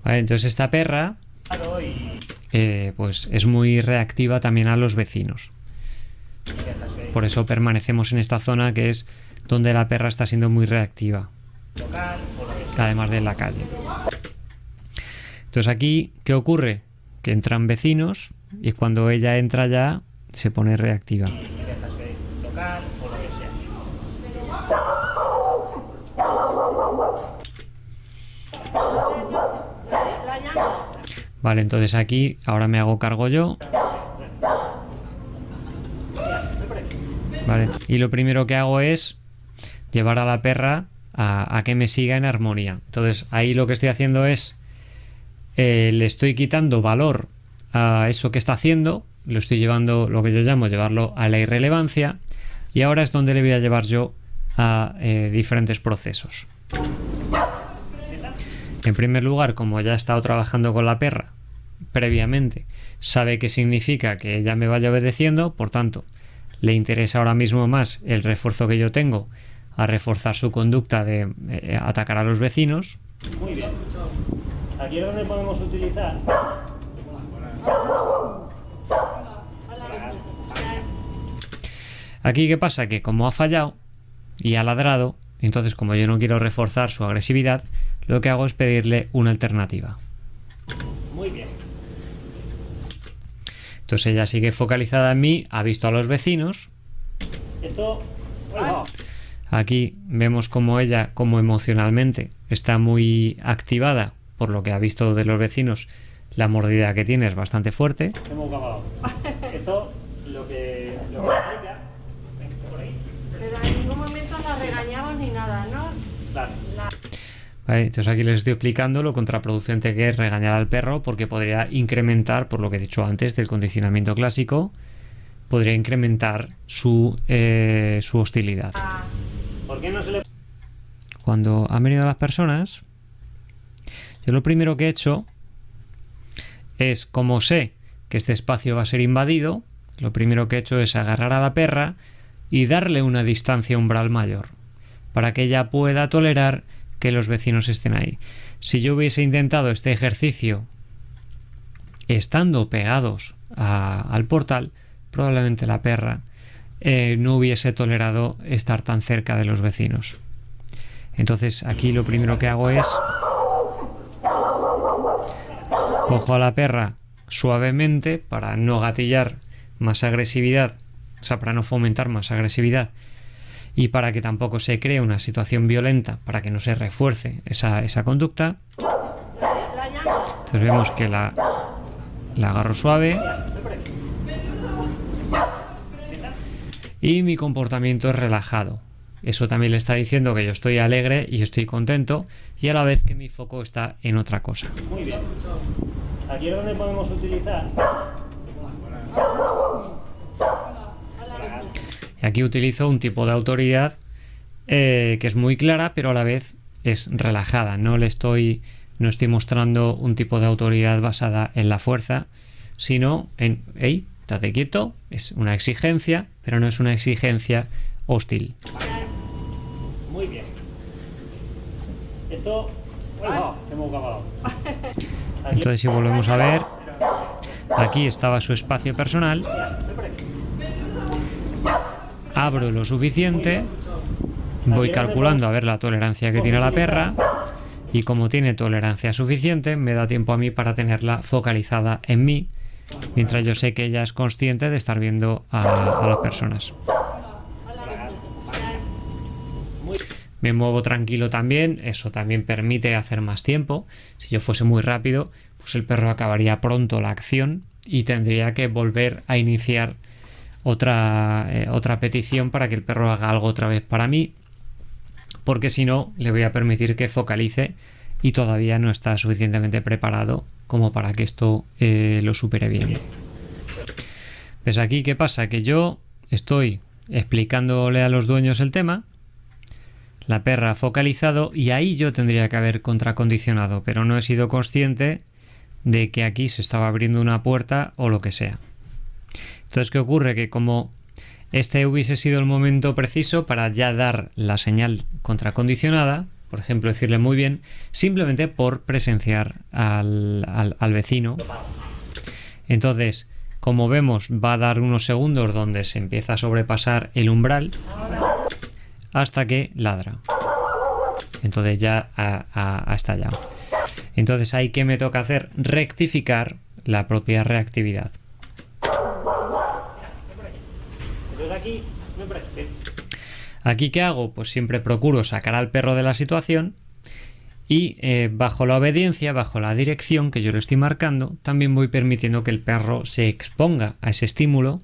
Vale, entonces esta perra pues es muy reactiva también a los vecinos. Por eso permanecemos en esta zona que es donde la perra está siendo muy reactiva, además de en la calle. Entonces aquí, ¿qué ocurre? Que entran vecinos y cuando ella entra ya se pone reactiva. Vale, entonces aquí ahora me hago cargo yo. Vale, y lo primero que hago es llevar a la perra a que me siga en armonía. Entonces ahí lo que estoy haciendo es le estoy quitando valor a eso que está haciendo, lo estoy llevando, lo que yo llamo llevarlo a la irrelevancia, y ahora es donde le voy a llevar yo a diferentes procesos. En primer lugar, como ya he estado trabajando con la perra previamente, sabe qué significa que ella me vaya obedeciendo, por tanto, le interesa ahora mismo más el refuerzo que yo tengo a reforzar su conducta de atacar a los vecinos. Muy bien. Aquí es donde podemos utilizar. Aquí, ¿qué pasa? Que como ha fallado y ha ladrado, entonces como yo no quiero reforzar su agresividad, lo que hago es pedirle una alternativa. Muy bien. Entonces ella sigue focalizada en mí, ha visto a los vecinos. Esto. Aquí vemos como ella, como emocionalmente, está muy activada por lo que ha visto de los vecinos. La mordida que tiene es bastante fuerte. Hemos acabado. Esto lo que explica. Por ahí. Pero en ningún momento la regañamos ni nada, ¿no? Claro. ¿Vale? Entonces aquí les estoy explicando lo contraproducente que es regañar al perro, porque podría incrementar, por lo que he dicho antes del condicionamiento clásico, podría incrementar su hostilidad. ¿Por qué no se le.? Cuando han venido las personas, yo lo primero que he hecho es, como sé que este espacio va a ser invadido, lo primero que he hecho es agarrar a la perra y darle una distancia umbral mayor, para que ella pueda tolerar que los vecinos estén ahí. Si yo hubiese intentado este ejercicio estando pegados al portal, probablemente la perra no hubiese tolerado estar tan cerca de los vecinos. Entonces aquí lo primero que hago es cojo a la perra suavemente para no gatillar más agresividad, o sea, para no fomentar más agresividad y para que tampoco se cree una situación violenta, para que no se refuerce esa conducta. Entonces vemos que la agarro suave y mi comportamiento es relajado. Eso también le está diciendo que yo estoy alegre y estoy contento, y a la vez que mi foco está en otra cosa. Muy bien. Aquí es donde podemos utilizar. Y aquí utilizo un tipo de autoridad que es muy clara, pero a la vez es relajada. No estoy mostrando un tipo de autoridad basada en la fuerza, sino en, hey, estate quieto, es una exigencia, pero no es una exigencia hostil. Muy bien. Esto. Hemos acabado. Entonces, si volvemos a ver, aquí estaba su espacio personal. Abro lo suficiente, voy calculando a ver la tolerancia que tiene la perra, y como tiene tolerancia suficiente, me da tiempo a mí para tenerla focalizada en mí, mientras yo sé que ella es consciente de estar viendo a las personas. Me muevo tranquilo también, eso también permite hacer más tiempo. Si yo fuese muy rápido, pues el perro acabaría pronto la acción y tendría que volver a iniciar otra petición para que el perro haga algo otra vez para mí, porque si no le voy a permitir que focalice y todavía no está suficientemente preparado como para que esto lo supere bien. Pues aquí, ¿qué pasa? Que yo estoy explicándole a los dueños el tema, la perra ha focalizado y ahí yo tendría que haber contracondicionado, pero no he sido consciente de que aquí se estaba abriendo una puerta o lo que sea. Entonces, ¿qué ocurre? Que como este hubiese sido el momento preciso para ya dar la señal contracondicionada, por ejemplo, decirle muy bien, simplemente por presenciar al vecino. Entonces, como vemos, va a dar unos segundos donde se empieza a sobrepasar el umbral hasta que ladra. Entonces ya ha estallado. Entonces, ¿ahí qué me toca hacer? Rectificar la propia reactividad. Aquí, ¿qué hago? Pues siempre procuro sacar al perro de la situación y bajo la obediencia, bajo la dirección que yo le estoy marcando, también voy permitiendo que el perro se exponga a ese estímulo,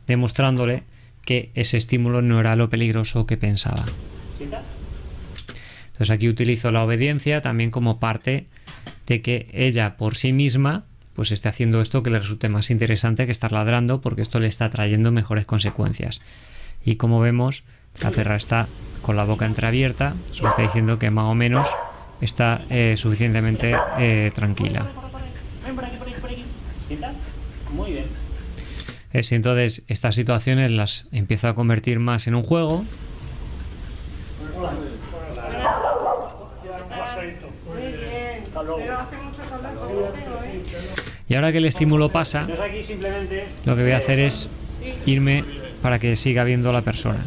demostrándole que ese estímulo no era lo peligroso que pensaba. Entonces aquí utilizo la obediencia también como parte de que ella por sí misma pues esté haciendo esto que le resulte más interesante que estar ladrando, porque esto le está trayendo mejores consecuencias. Y como vemos, La perra está con la boca entreabierta, eso me está diciendo que más o menos está suficientemente tranquila. Ven por aquí, por aquí, por aquí. ¿Sientas? Muy bien. Si entonces estas situaciones las empiezo a convertir más en un juego. Muy bien. Pero hace mucho calor con deseo, ¿eh? Y ahora que el estímulo pasa, Entonces aquí simplemente... lo que voy a hacer es irme para que siga viendo la persona.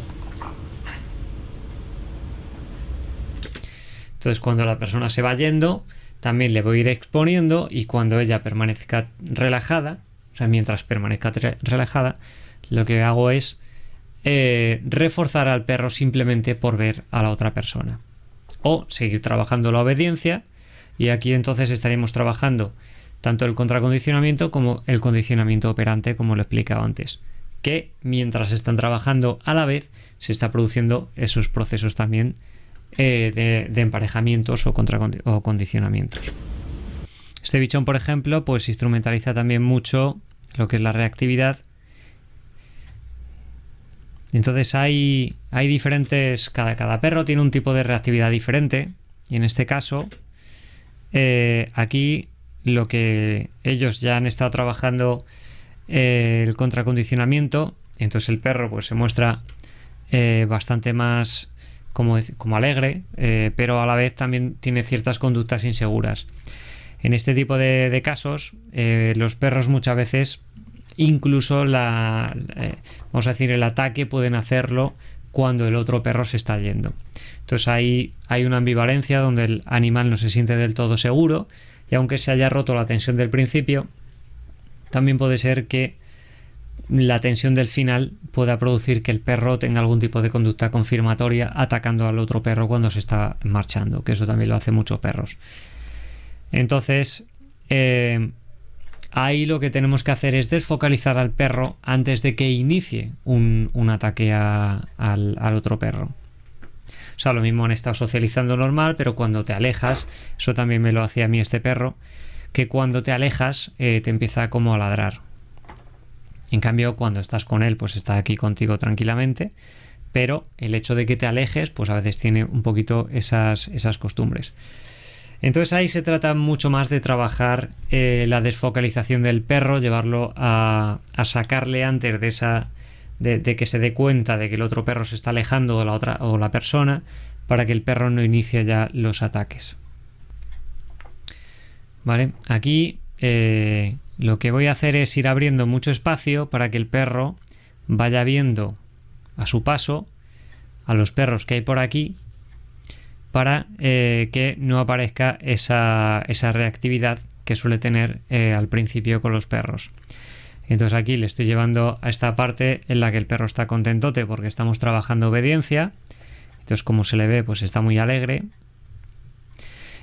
Entonces cuando la persona se va yendo, también le voy a ir exponiendo, y cuando ella permanezca relajada, o sea, mientras permanezca relajada, lo que hago es reforzar al perro simplemente por ver a la otra persona. O seguir trabajando la obediencia, y aquí entonces estaríamos trabajando tanto el contracondicionamiento como el condicionamiento operante, como lo he explicado antes. Que mientras están trabajando a la vez, se está produciendo esos procesos también de emparejamientos o condicionamientos. Este bichón, por ejemplo, pues instrumentaliza también mucho lo que es la reactividad. Entonces hay diferentes... Cada perro tiene un tipo de reactividad diferente. Y en este caso, aquí lo que ellos ya han estado trabajando el contracondicionamiento, entonces el perro pues se muestra bastante más como alegre, pero a la vez también tiene ciertas conductas inseguras. En este tipo de casos, los perros muchas veces, incluso vamos a decir, el ataque pueden hacerlo cuando el otro perro se está yendo. Entonces hay una ambivalencia donde el animal no se siente del todo seguro, y aunque se haya roto la tensión del principio, también puede ser que la tensión del final pueda producir que el perro tenga algún tipo de conducta confirmatoria atacando al otro perro cuando se está marchando, que eso también lo hacen muchos perros. Entonces, ahí lo que tenemos que hacer es desfocalizar al perro antes de que inicie un ataque al otro perro. O sea, lo mismo han estado socializando normal, pero cuando te alejas, eso también me lo hacía a mí este perro, que cuando te alejas te empieza como a ladrar. En cambio, cuando estás con él, pues está aquí contigo tranquilamente, pero el hecho de que te alejes, pues a veces tiene un poquito esas costumbres. Entonces ahí se trata mucho más de trabajar la desfocalización del perro, llevarlo a sacarle antes de que se dé cuenta de que el otro perro se está alejando o la persona, para que el perro no inicie ya los ataques. Vale, aquí lo que voy a hacer es ir abriendo mucho espacio para que el perro vaya viendo a su paso a los perros que hay por aquí, para que no aparezca esa reactividad que suele tener al principio con los perros. Entonces aquí le estoy llevando a esta parte en la que el perro está contentote porque estamos trabajando obediencia. Entonces, como se le ve, pues está muy alegre.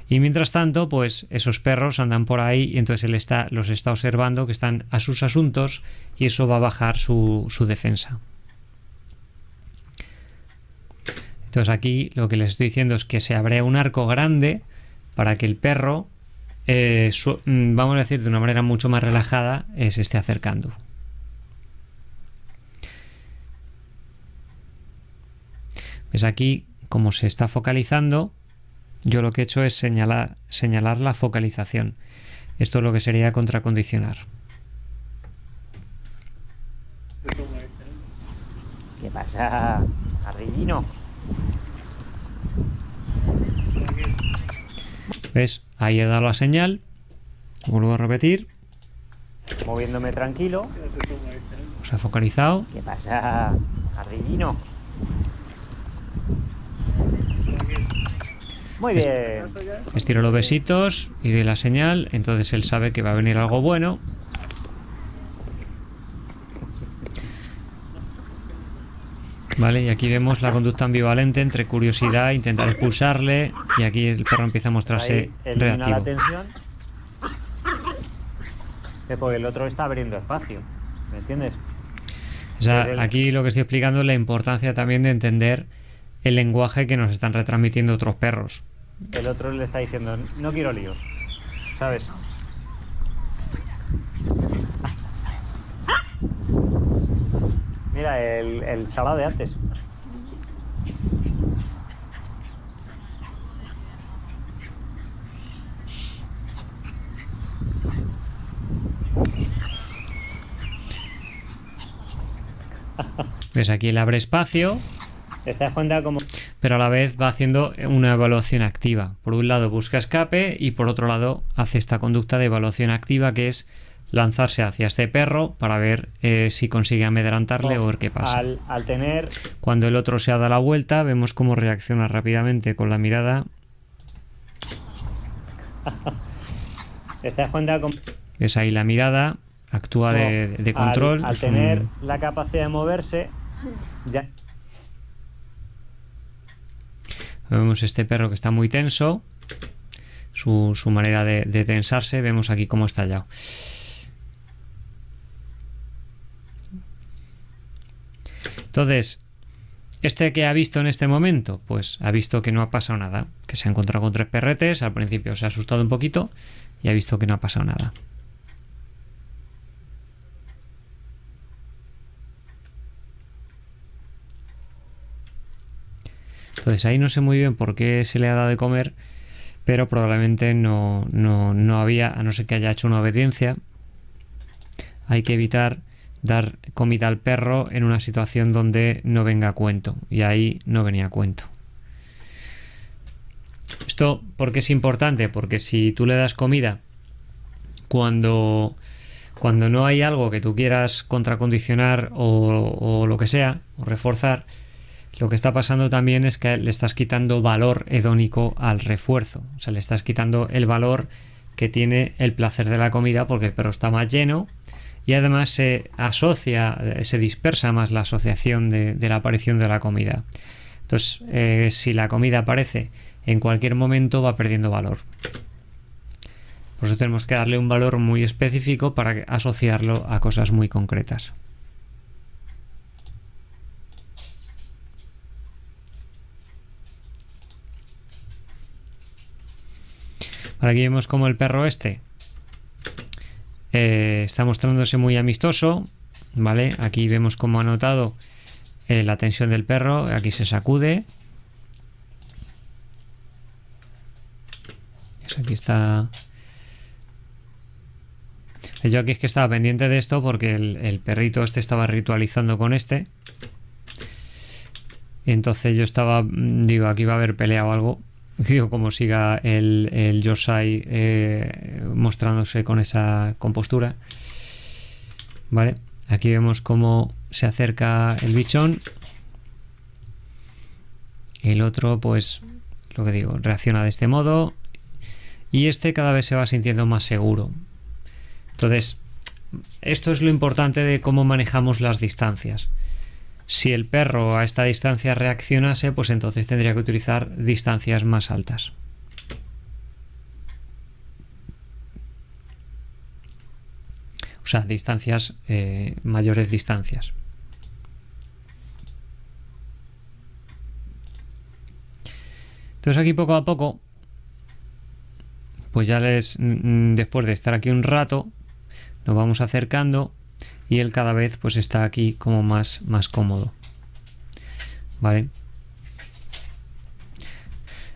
Y mientras tanto, pues esos perros andan por ahí, y entonces él los está observando que están a sus asuntos, y eso va a bajar su defensa. Entonces aquí lo que les estoy diciendo es que se abre un arco grande para que el perro, vamos a decir de una manera mucho más relajada, se esté acercando. Pues aquí, como se está focalizando, yo lo que he hecho es señalar la focalización. Esto es lo que sería contracondicionar. ¿Qué pasa, Arrillino? ¿Ves? Ahí he dado la señal. Vuelvo a repetir. Moviéndome tranquilo. Se ha focalizado. ¿Qué pasa, Arrillino? Muy bien. Estiro los besitos y doy la señal. Entonces él sabe que va a venir algo bueno. Vale, y aquí vemos la conducta ambivalente entre curiosidad, intentar expulsarle, y aquí el perro empieza a mostrarse reactivo. La tensión, porque el otro está abriendo espacio, ¿me entiendes? O sea, aquí lo que estoy explicando es la importancia también de entender el lenguaje que nos están retransmitiendo otros perros. El otro le está diciendo, no quiero líos, ¿sabes? Mira, el salado de antes. ¿Ves? Aquí él abre espacio, ¿Te das cuenta cómo? pero a la vez va haciendo una evaluación activa. Por un lado busca escape y por otro lado hace esta conducta de evaluación activa, que es lanzarse hacia este perro para ver si consigue amedrentarle o ver qué pasa. Al tener... Cuando el otro se ha dado la vuelta, vemos cómo reacciona rápidamente con la mirada. ¿Te das cuenta cómo? Ves ahí la mirada, actúa de control. Al tener la capacidad de moverse, ya... Vemos este perro que está muy tenso, su manera de tensarse, vemos aquí cómo está estallado. Entonces, ¿este que ha visto en este momento? Pues ha visto que no ha pasado nada, que se ha encontrado con 3 perretes, al principio se ha asustado un poquito y ha visto que no ha pasado nada. Entonces ahí no sé muy bien por qué se le ha dado de comer, pero probablemente no había, a no ser que haya hecho una obediencia. Hay que evitar dar comida al perro en una situación donde no venga a cuento, y ahí no venía a cuento. Esto, ¿por qué es importante? Porque si tú le das comida cuando no hay algo que tú quieras contracondicionar o lo que sea, o reforzar, lo que está pasando también es que le estás quitando valor hedónico al refuerzo. O sea, le estás quitando el valor que tiene el placer de la comida, porque el perro está más lleno y además se dispersa más la asociación de la aparición de la comida. Entonces, si la comida aparece en cualquier momento, va perdiendo valor. Por eso tenemos que darle un valor muy específico para asociarlo a cosas muy concretas. Ahora aquí vemos como el perro está mostrándose muy amistoso, ¿vale? Aquí vemos cómo ha notado la tensión del perro, aquí se sacude. Aquí está... Yo aquí es que estaba pendiente de esto porque el perrito estaba ritualizando con este. Entonces yo estaba... Digo, aquí va a haber pelea o algo. Digo, como siga el Yorkshire mostrándose con esa compostura. Vale, aquí vemos cómo se acerca el bichón. El otro, pues, lo que digo, reacciona de este modo. Y cada vez se va sintiendo más seguro. Entonces, esto es lo importante de cómo manejamos las distancias. Si el perro a esta distancia reaccionase, pues entonces tendría que utilizar distancias más altas. O sea, distancias, mayores distancias. Entonces aquí poco a poco, pues ya después de estar aquí un rato, nos vamos acercando. Y él cada vez pues está aquí como más cómodo. ¿Vale?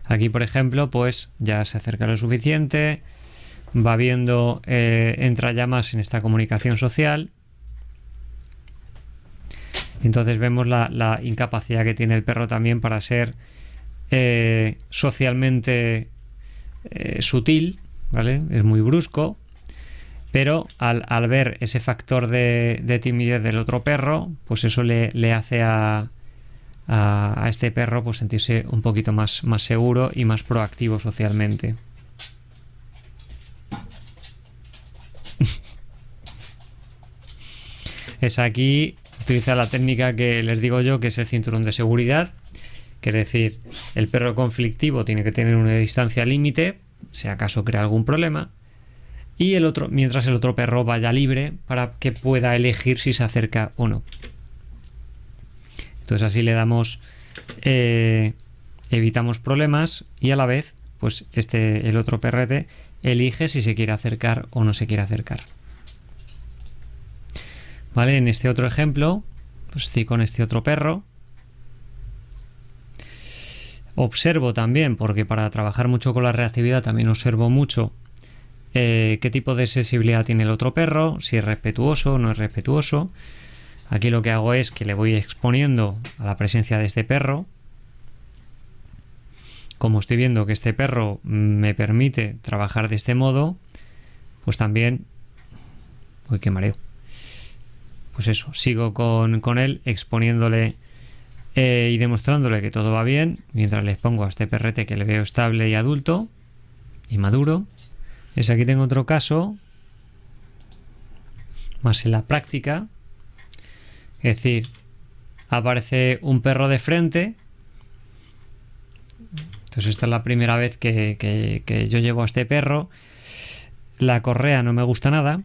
Aquí, por ejemplo, pues ya se acerca lo suficiente. Va viendo, entra ya más en esta comunicación social. Entonces vemos la incapacidad que tiene el perro también para ser socialmente sutil, ¿vale? Es muy brusco. Pero al ver ese factor de timidez del otro perro, pues eso le hace a este perro pues sentirse un poquito más seguro y más proactivo socialmente. Es aquí, utiliza la técnica que les digo yo, que es el cinturón de seguridad. Quiere decir, el perro conflictivo tiene que tener una distancia límite, si acaso crea algún problema. Y mientras el otro perro vaya libre para que pueda elegir si se acerca o no. Entonces así le damos, evitamos problemas y a la vez, pues el otro perrete elige si se quiere acercar o no se quiere acercar. Vale, en este otro ejemplo, pues estoy con este otro perro. Observo también, porque para trabajar mucho con la reactividad también observo mucho qué tipo de sensibilidad tiene el otro perro, si es respetuoso o no es respetuoso. Aquí lo que hago es que le voy exponiendo a la presencia de este perro. Como estoy viendo que este perro me permite trabajar de este modo, pues también... Uy, qué mareo. Pues eso, sigo con él exponiéndole y demostrándole que todo va bien, mientras les pongo a este perrete que le veo estable y adulto y maduro. Aquí tengo otro caso, más en la práctica. Es decir, aparece un perro de frente. Entonces esta es la primera vez que yo llevo a este perro. La correa no me gusta nada,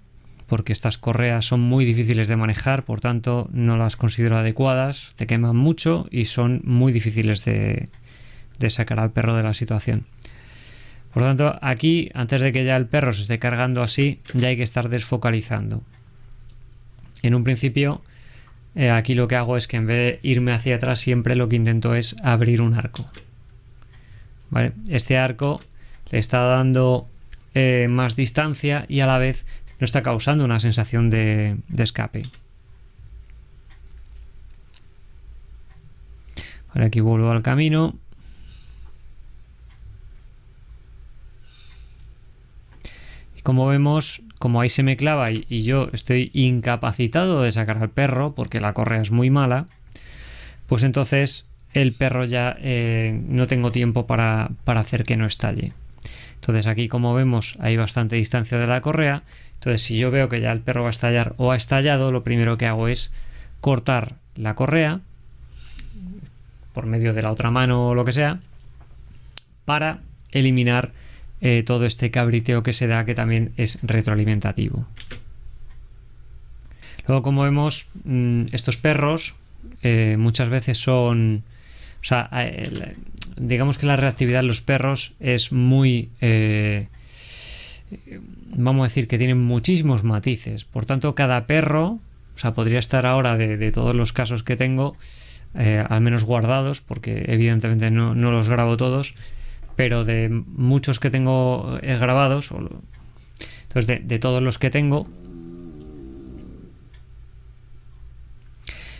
porque estas correas son muy difíciles de manejar, por tanto no las considero adecuadas, te queman mucho y son muy difíciles de sacar al perro de la situación. Por tanto, aquí, antes de que ya el perro se esté cargando así, ya hay que estar desfocalizando. En un principio, aquí lo que hago es que en vez de irme hacia atrás, siempre lo que intento es abrir un arco. ¿Vale? Este arco le está dando más distancia y a la vez no está causando una sensación de escape. Vale, aquí vuelvo al camino. Y como vemos, como ahí se me clava y yo estoy incapacitado de sacar al perro porque la correa es muy mala, pues entonces el perro ya no tengo tiempo para hacer que no estalle. Entonces aquí, como vemos, hay bastante distancia de la correa. Entonces, si yo veo que ya el perro va a estallar o ha estallado, lo primero que hago es cortar la correa por medio de la otra mano o lo que sea, para eliminar todo este cabriteo que se da, que también es retroalimentativo. Luego, como vemos, estos perros muchas veces son... O sea, digamos que la reactividad en los perros es muy... vamos a decir que tienen muchísimos matices. Por tanto, cada perro, o sea, podría estar ahora de todos los casos que tengo, al menos guardados, porque evidentemente no los grabo todos, pero de muchos que tengo grabados, entonces de todos los que tengo,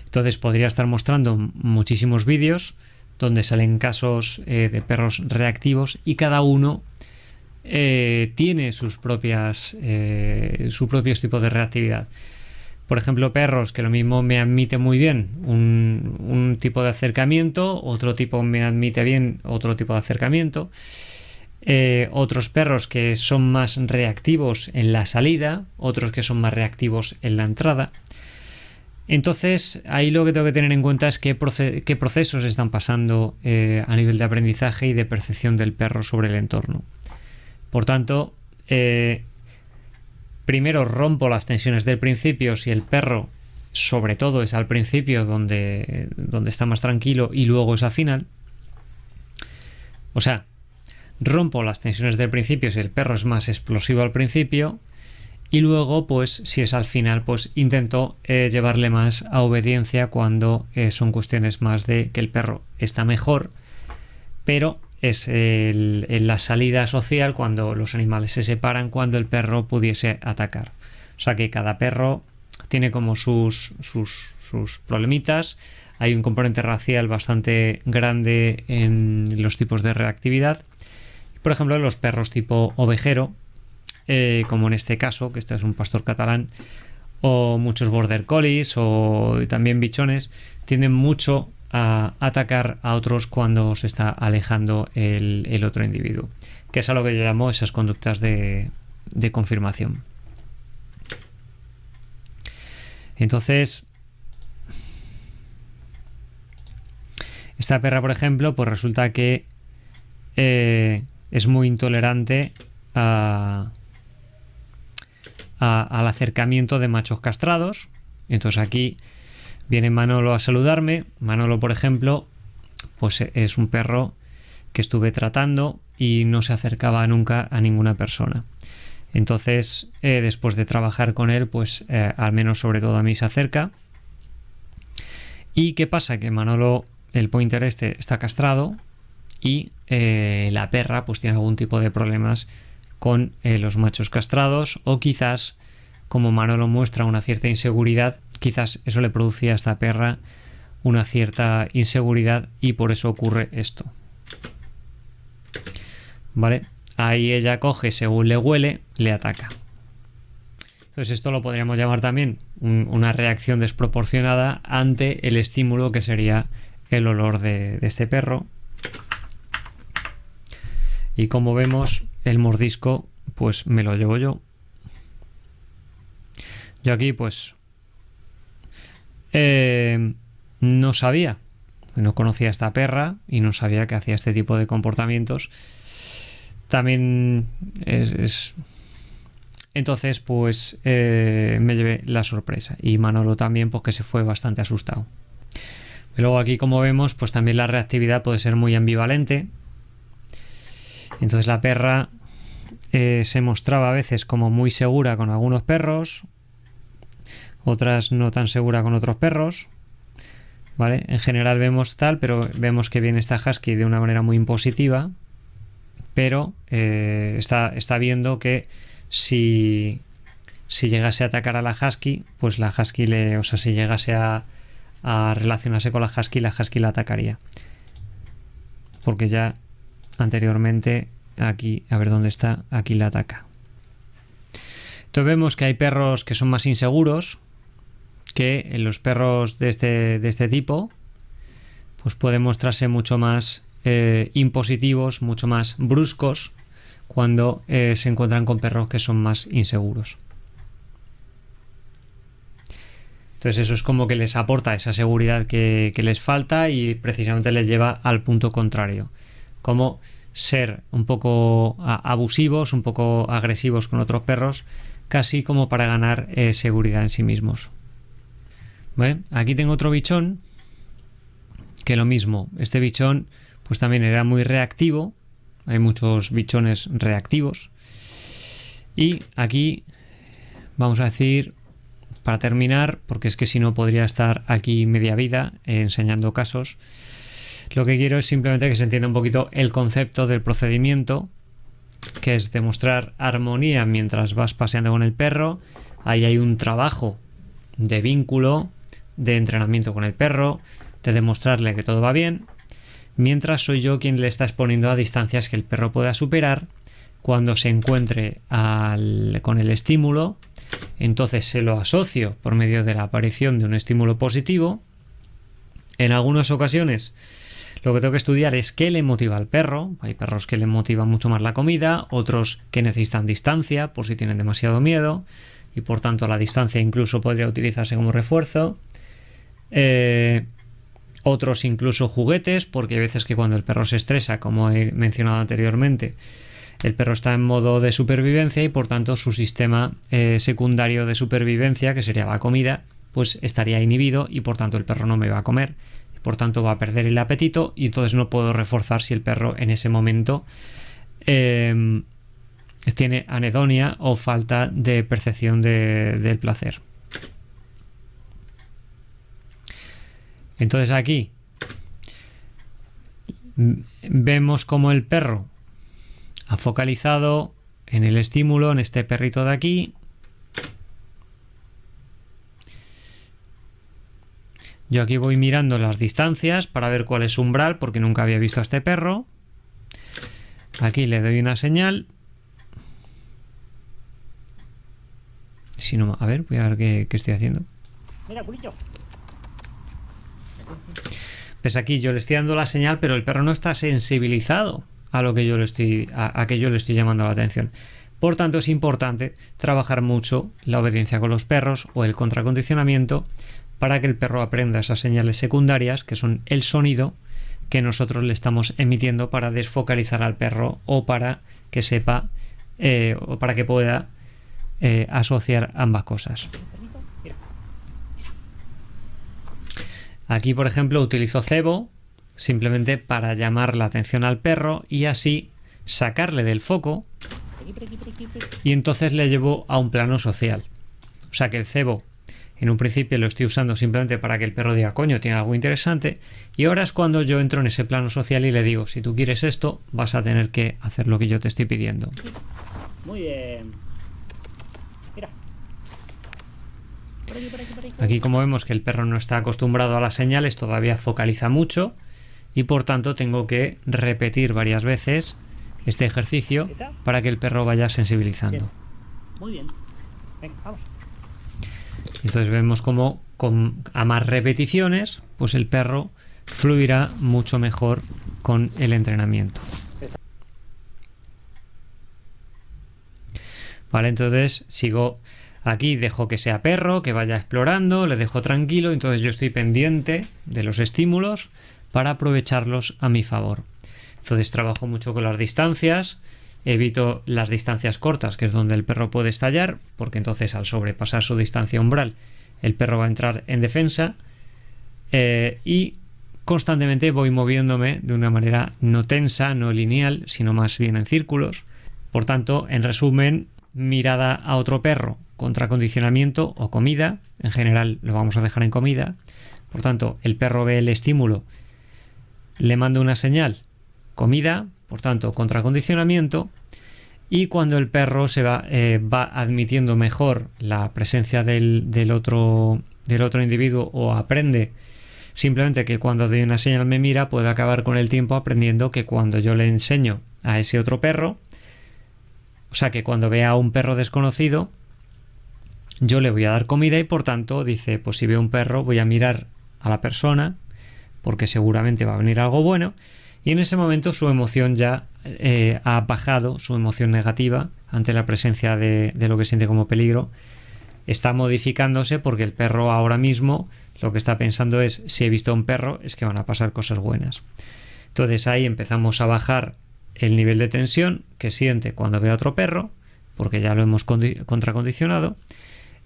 entonces podría estar mostrando muchísimos vídeos donde salen casos de perros reactivos y cada uno tiene sus propios tipos de reactividad. Por ejemplo, perros que lo mismo me admite muy bien un tipo de acercamiento, otro tipo me admite bien otro tipo de acercamiento, otros perros que son más reactivos en la salida, otros que son más reactivos en la entrada. Entonces, ahí lo que tengo que tener en cuenta es qué procesos están pasando a nivel de aprendizaje y de percepción del perro sobre el entorno. Por tanto, primero rompo las tensiones del principio si el perro, sobre todo, es al principio donde está más tranquilo y luego es al final. O sea, rompo las tensiones del principio si el perro es más explosivo al principio. Y luego, pues, si es al final, pues intento llevarle más a obediencia cuando son cuestiones más de que el perro está mejor, pero es en la salida social, cuando los animales se separan, cuando el perro pudiese atacar. O sea que cada perro tiene como sus problemitas. Hay un componente racial bastante grande en los tipos de reactividad. Por ejemplo, los perros tipo ovejero, como en este caso, que este es un pastor catalán, o muchos border collies o también bichones, tienden mucho a atacar a otros cuando se está alejando el otro individuo, que es a lo que yo llamo esas conductas de confirmación. Entonces, esta perra, por ejemplo, pues resulta que es muy intolerante al acercamiento de machos castrados. Entonces aquí viene Manolo a saludarme. Manolo, por ejemplo, pues es un perro que estuve tratando y no se acercaba nunca a ninguna persona. Entonces, después de trabajar con él, pues al menos sobre todo a mí se acerca. ¿Y qué pasa? Que Manolo, el pointer este, está castrado y la perra pues tiene algún tipo de problemas con los machos castrados, o quizás, como Manolo muestra una cierta inseguridad, quizás eso le producía a esta perra una cierta inseguridad y por eso ocurre esto. ¿Vale? Ahí ella coge, según le huele, le ataca. Entonces esto lo podríamos llamar también una reacción desproporcionada ante el estímulo que sería el olor de este perro. Y como vemos, el mordisco pues me lo llevo yo. Yo aquí pues no sabía, no conocía a esta perra y no sabía que hacía este tipo de comportamientos. También entonces pues me llevé la sorpresa y Manolo también, porque se fue bastante asustado. Y luego aquí, como vemos, pues también la reactividad puede ser muy ambivalente. Entonces la perra se mostraba a veces como muy segura con algunos perros, otras no tan segura con otros perros, ¿vale? En general vemos tal, pero vemos que viene esta husky de una manera muy impositiva, pero está viendo que si llegase a atacar a la husky, pues la husky si llegase a relacionarse con la husky la atacaría. Porque ya anteriormente aquí, a ver dónde está, aquí la ataca. Entonces vemos que hay perros que son más inseguros, que los perros de este tipo pues pueden mostrarse mucho más impositivos, mucho más bruscos cuando se encuentran con perros que son más inseguros. Entonces eso es como que les aporta esa seguridad que les falta y precisamente les lleva al punto contrario, como ser un poco abusivos, un poco agresivos con otros perros, casi como para ganar seguridad en sí mismos. ¿Vale? Aquí tengo otro bichón que lo mismo, este bichón pues también era muy reactivo. Hay muchos bichones reactivos y aquí vamos a decir, para terminar, porque es que si no podría estar aquí media vida enseñando casos, lo que quiero es simplemente que se entienda un poquito el concepto del procedimiento, que es demostrar armonía mientras vas paseando con el perro. Ahí hay un trabajo de vínculo, de entrenamiento con el perro, de demostrarle que todo va bien, mientras soy yo quien le está exponiendo a distancias que el perro pueda superar. Cuando se encuentre con el estímulo, entonces se lo asocio por medio de la aparición de un estímulo positivo. En algunas ocasiones lo que tengo que estudiar es qué le motiva al perro. Hay perros que le motiva mucho más la comida, otros que necesitan distancia por si tienen demasiado miedo y por tanto la distancia incluso podría utilizarse como refuerzo. Otros incluso juguetes, porque hay veces que cuando el perro se estresa, como he mencionado anteriormente, el perro está en modo de supervivencia y por tanto su sistema secundario de supervivencia, que sería la comida, pues estaría inhibido y por tanto el perro no me va a comer, por tanto va a perder el apetito y entonces no puedo reforzar si el perro en ese momento tiene anedonia o falta de percepción del placer. Entonces aquí vemos como el perro ha focalizado en el estímulo, en este perrito de aquí. Yo aquí voy mirando las distancias para ver cuál es su umbral, porque nunca había visto a este perro. Aquí le doy una señal. Si no, a ver, voy a ver qué estoy haciendo. Mira, culillo. Pues aquí yo le estoy dando la señal, pero el perro no está sensibilizado a lo que yo le estoy llamando la atención. Por tanto, es importante trabajar mucho la obediencia con los perros o el contracondicionamiento para que el perro aprenda esas señales secundarias, que son el sonido que nosotros le estamos emitiendo para desfocalizar al perro o para que sepa o para que pueda asociar ambas cosas. Aquí, por ejemplo, utilizo cebo simplemente para llamar la atención al perro y así sacarle del foco, y entonces le llevo a un plano social. O sea que el cebo en un principio lo estoy usando simplemente para que el perro diga, coño, tiene algo interesante, y ahora es cuando yo entro en ese plano social y le digo, si tú quieres esto, vas a tener que hacer lo que yo te estoy pidiendo. Muy bien. Mira. Aquí, como vemos que el perro no está acostumbrado a las señales, todavía focaliza mucho y por tanto tengo que repetir varias veces este ejercicio para que el perro vaya sensibilizando. Muy bien. Venga, vamos. Entonces vemos como a más repeticiones, pues el perro fluirá mucho mejor con el entrenamiento. Vale, entonces sigo aquí, dejo que sea perro, que vaya explorando, le dejo tranquilo, entonces yo estoy pendiente de los estímulos para aprovecharlos a mi favor. Entonces trabajo mucho con las distancias, evito las distancias cortas, que es donde el perro puede estallar, porque entonces al sobrepasar su distancia umbral, el perro va a entrar en defensa, y constantemente voy moviéndome de una manera no tensa, no lineal, sino más bien en círculos. Por tanto, en resumen, mirada a otro perro, contracondicionamiento o comida, en general lo vamos a dejar en comida. Por tanto, el perro ve el estímulo, le mando una señal, comida, por tanto, contracondicionamiento, y cuando el perro se va admitiendo mejor la presencia del otro individuo, o aprende simplemente que cuando doy una señal me mira, puede acabar con el tiempo aprendiendo que cuando yo le enseño a ese otro perro, o sea, que cuando vea a un perro desconocido, yo le voy a dar comida y por tanto dice, pues si veo un perro voy a mirar a la persona porque seguramente va a venir algo bueno, y en ese momento su emoción ya ha bajado, su emoción negativa ante la presencia de lo que siente como peligro está modificándose, porque el perro ahora mismo lo que está pensando es, si he visto a un perro es que van a pasar cosas buenas. Entonces ahí empezamos a bajar el nivel de tensión que siente cuando ve a otro perro, porque ya lo hemos contracondicionado,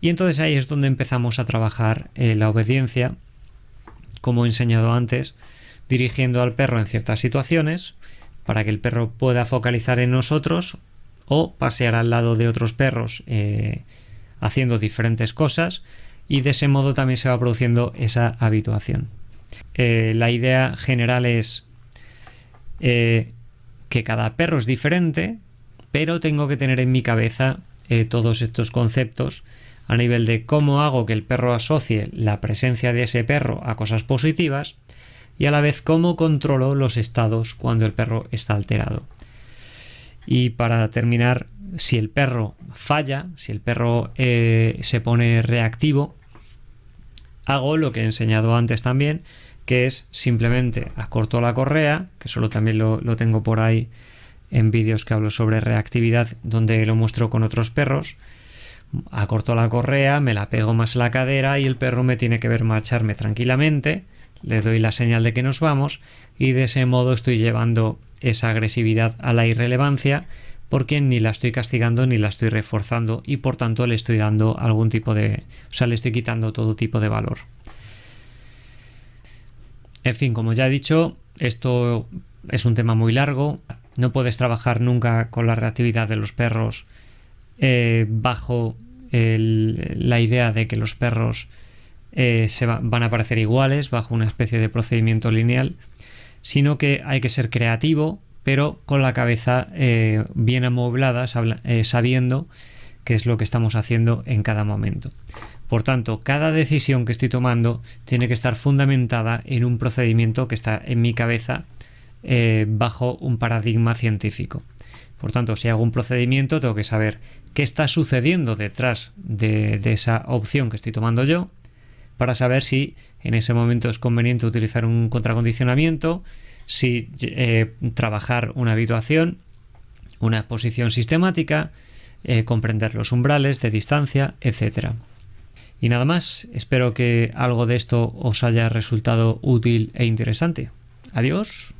y entonces ahí es donde empezamos a trabajar la obediencia, como he enseñado antes, dirigiendo al perro en ciertas situaciones para que el perro pueda focalizar en nosotros o pasear al lado de otros perros haciendo diferentes cosas, y de ese modo también se va produciendo esa habituación. La idea general es que cada perro es diferente, pero tengo que tener en mi cabeza todos estos conceptos a nivel de cómo hago que el perro asocie la presencia de ese perro a cosas positivas, y a la vez cómo controlo los estados cuando el perro está alterado. Y para terminar, si el perro falla, si el perro se pone reactivo, hago lo que he enseñado antes también, que es simplemente acorto la correa, que solo también lo tengo por ahí en vídeos que hablo sobre reactividad, donde lo muestro con otros perros. Acorto la correa, me la pego más a la cadera y el perro me tiene que ver marcharme tranquilamente, le doy la señal de que nos vamos, y de ese modo estoy llevando esa agresividad a la irrelevancia, porque ni la estoy castigando ni la estoy reforzando, y por tanto le estoy dando algún tipo de... o sea, le estoy quitando todo tipo de valor. En fin, como ya he dicho, esto es un tema muy largo. No puedes trabajar nunca con la reactividad de los perros bajo la idea de que los perros van a parecer iguales, bajo una especie de procedimiento lineal, sino que hay que ser creativo, pero con la cabeza bien amueblada, sabiendo qué es lo que estamos haciendo en cada momento. Por tanto, cada decisión que estoy tomando tiene que estar fundamentada en un procedimiento que está en mi cabeza bajo un paradigma científico. Por tanto, si hago un procedimiento, tengo que saber qué está sucediendo detrás de esa opción que estoy tomando yo, para saber si en ese momento es conveniente utilizar un contracondicionamiento, si trabajar una habituación, una exposición sistemática, comprender los umbrales de distancia, etc. Y nada más, espero que algo de esto os haya resultado útil e interesante. Adiós.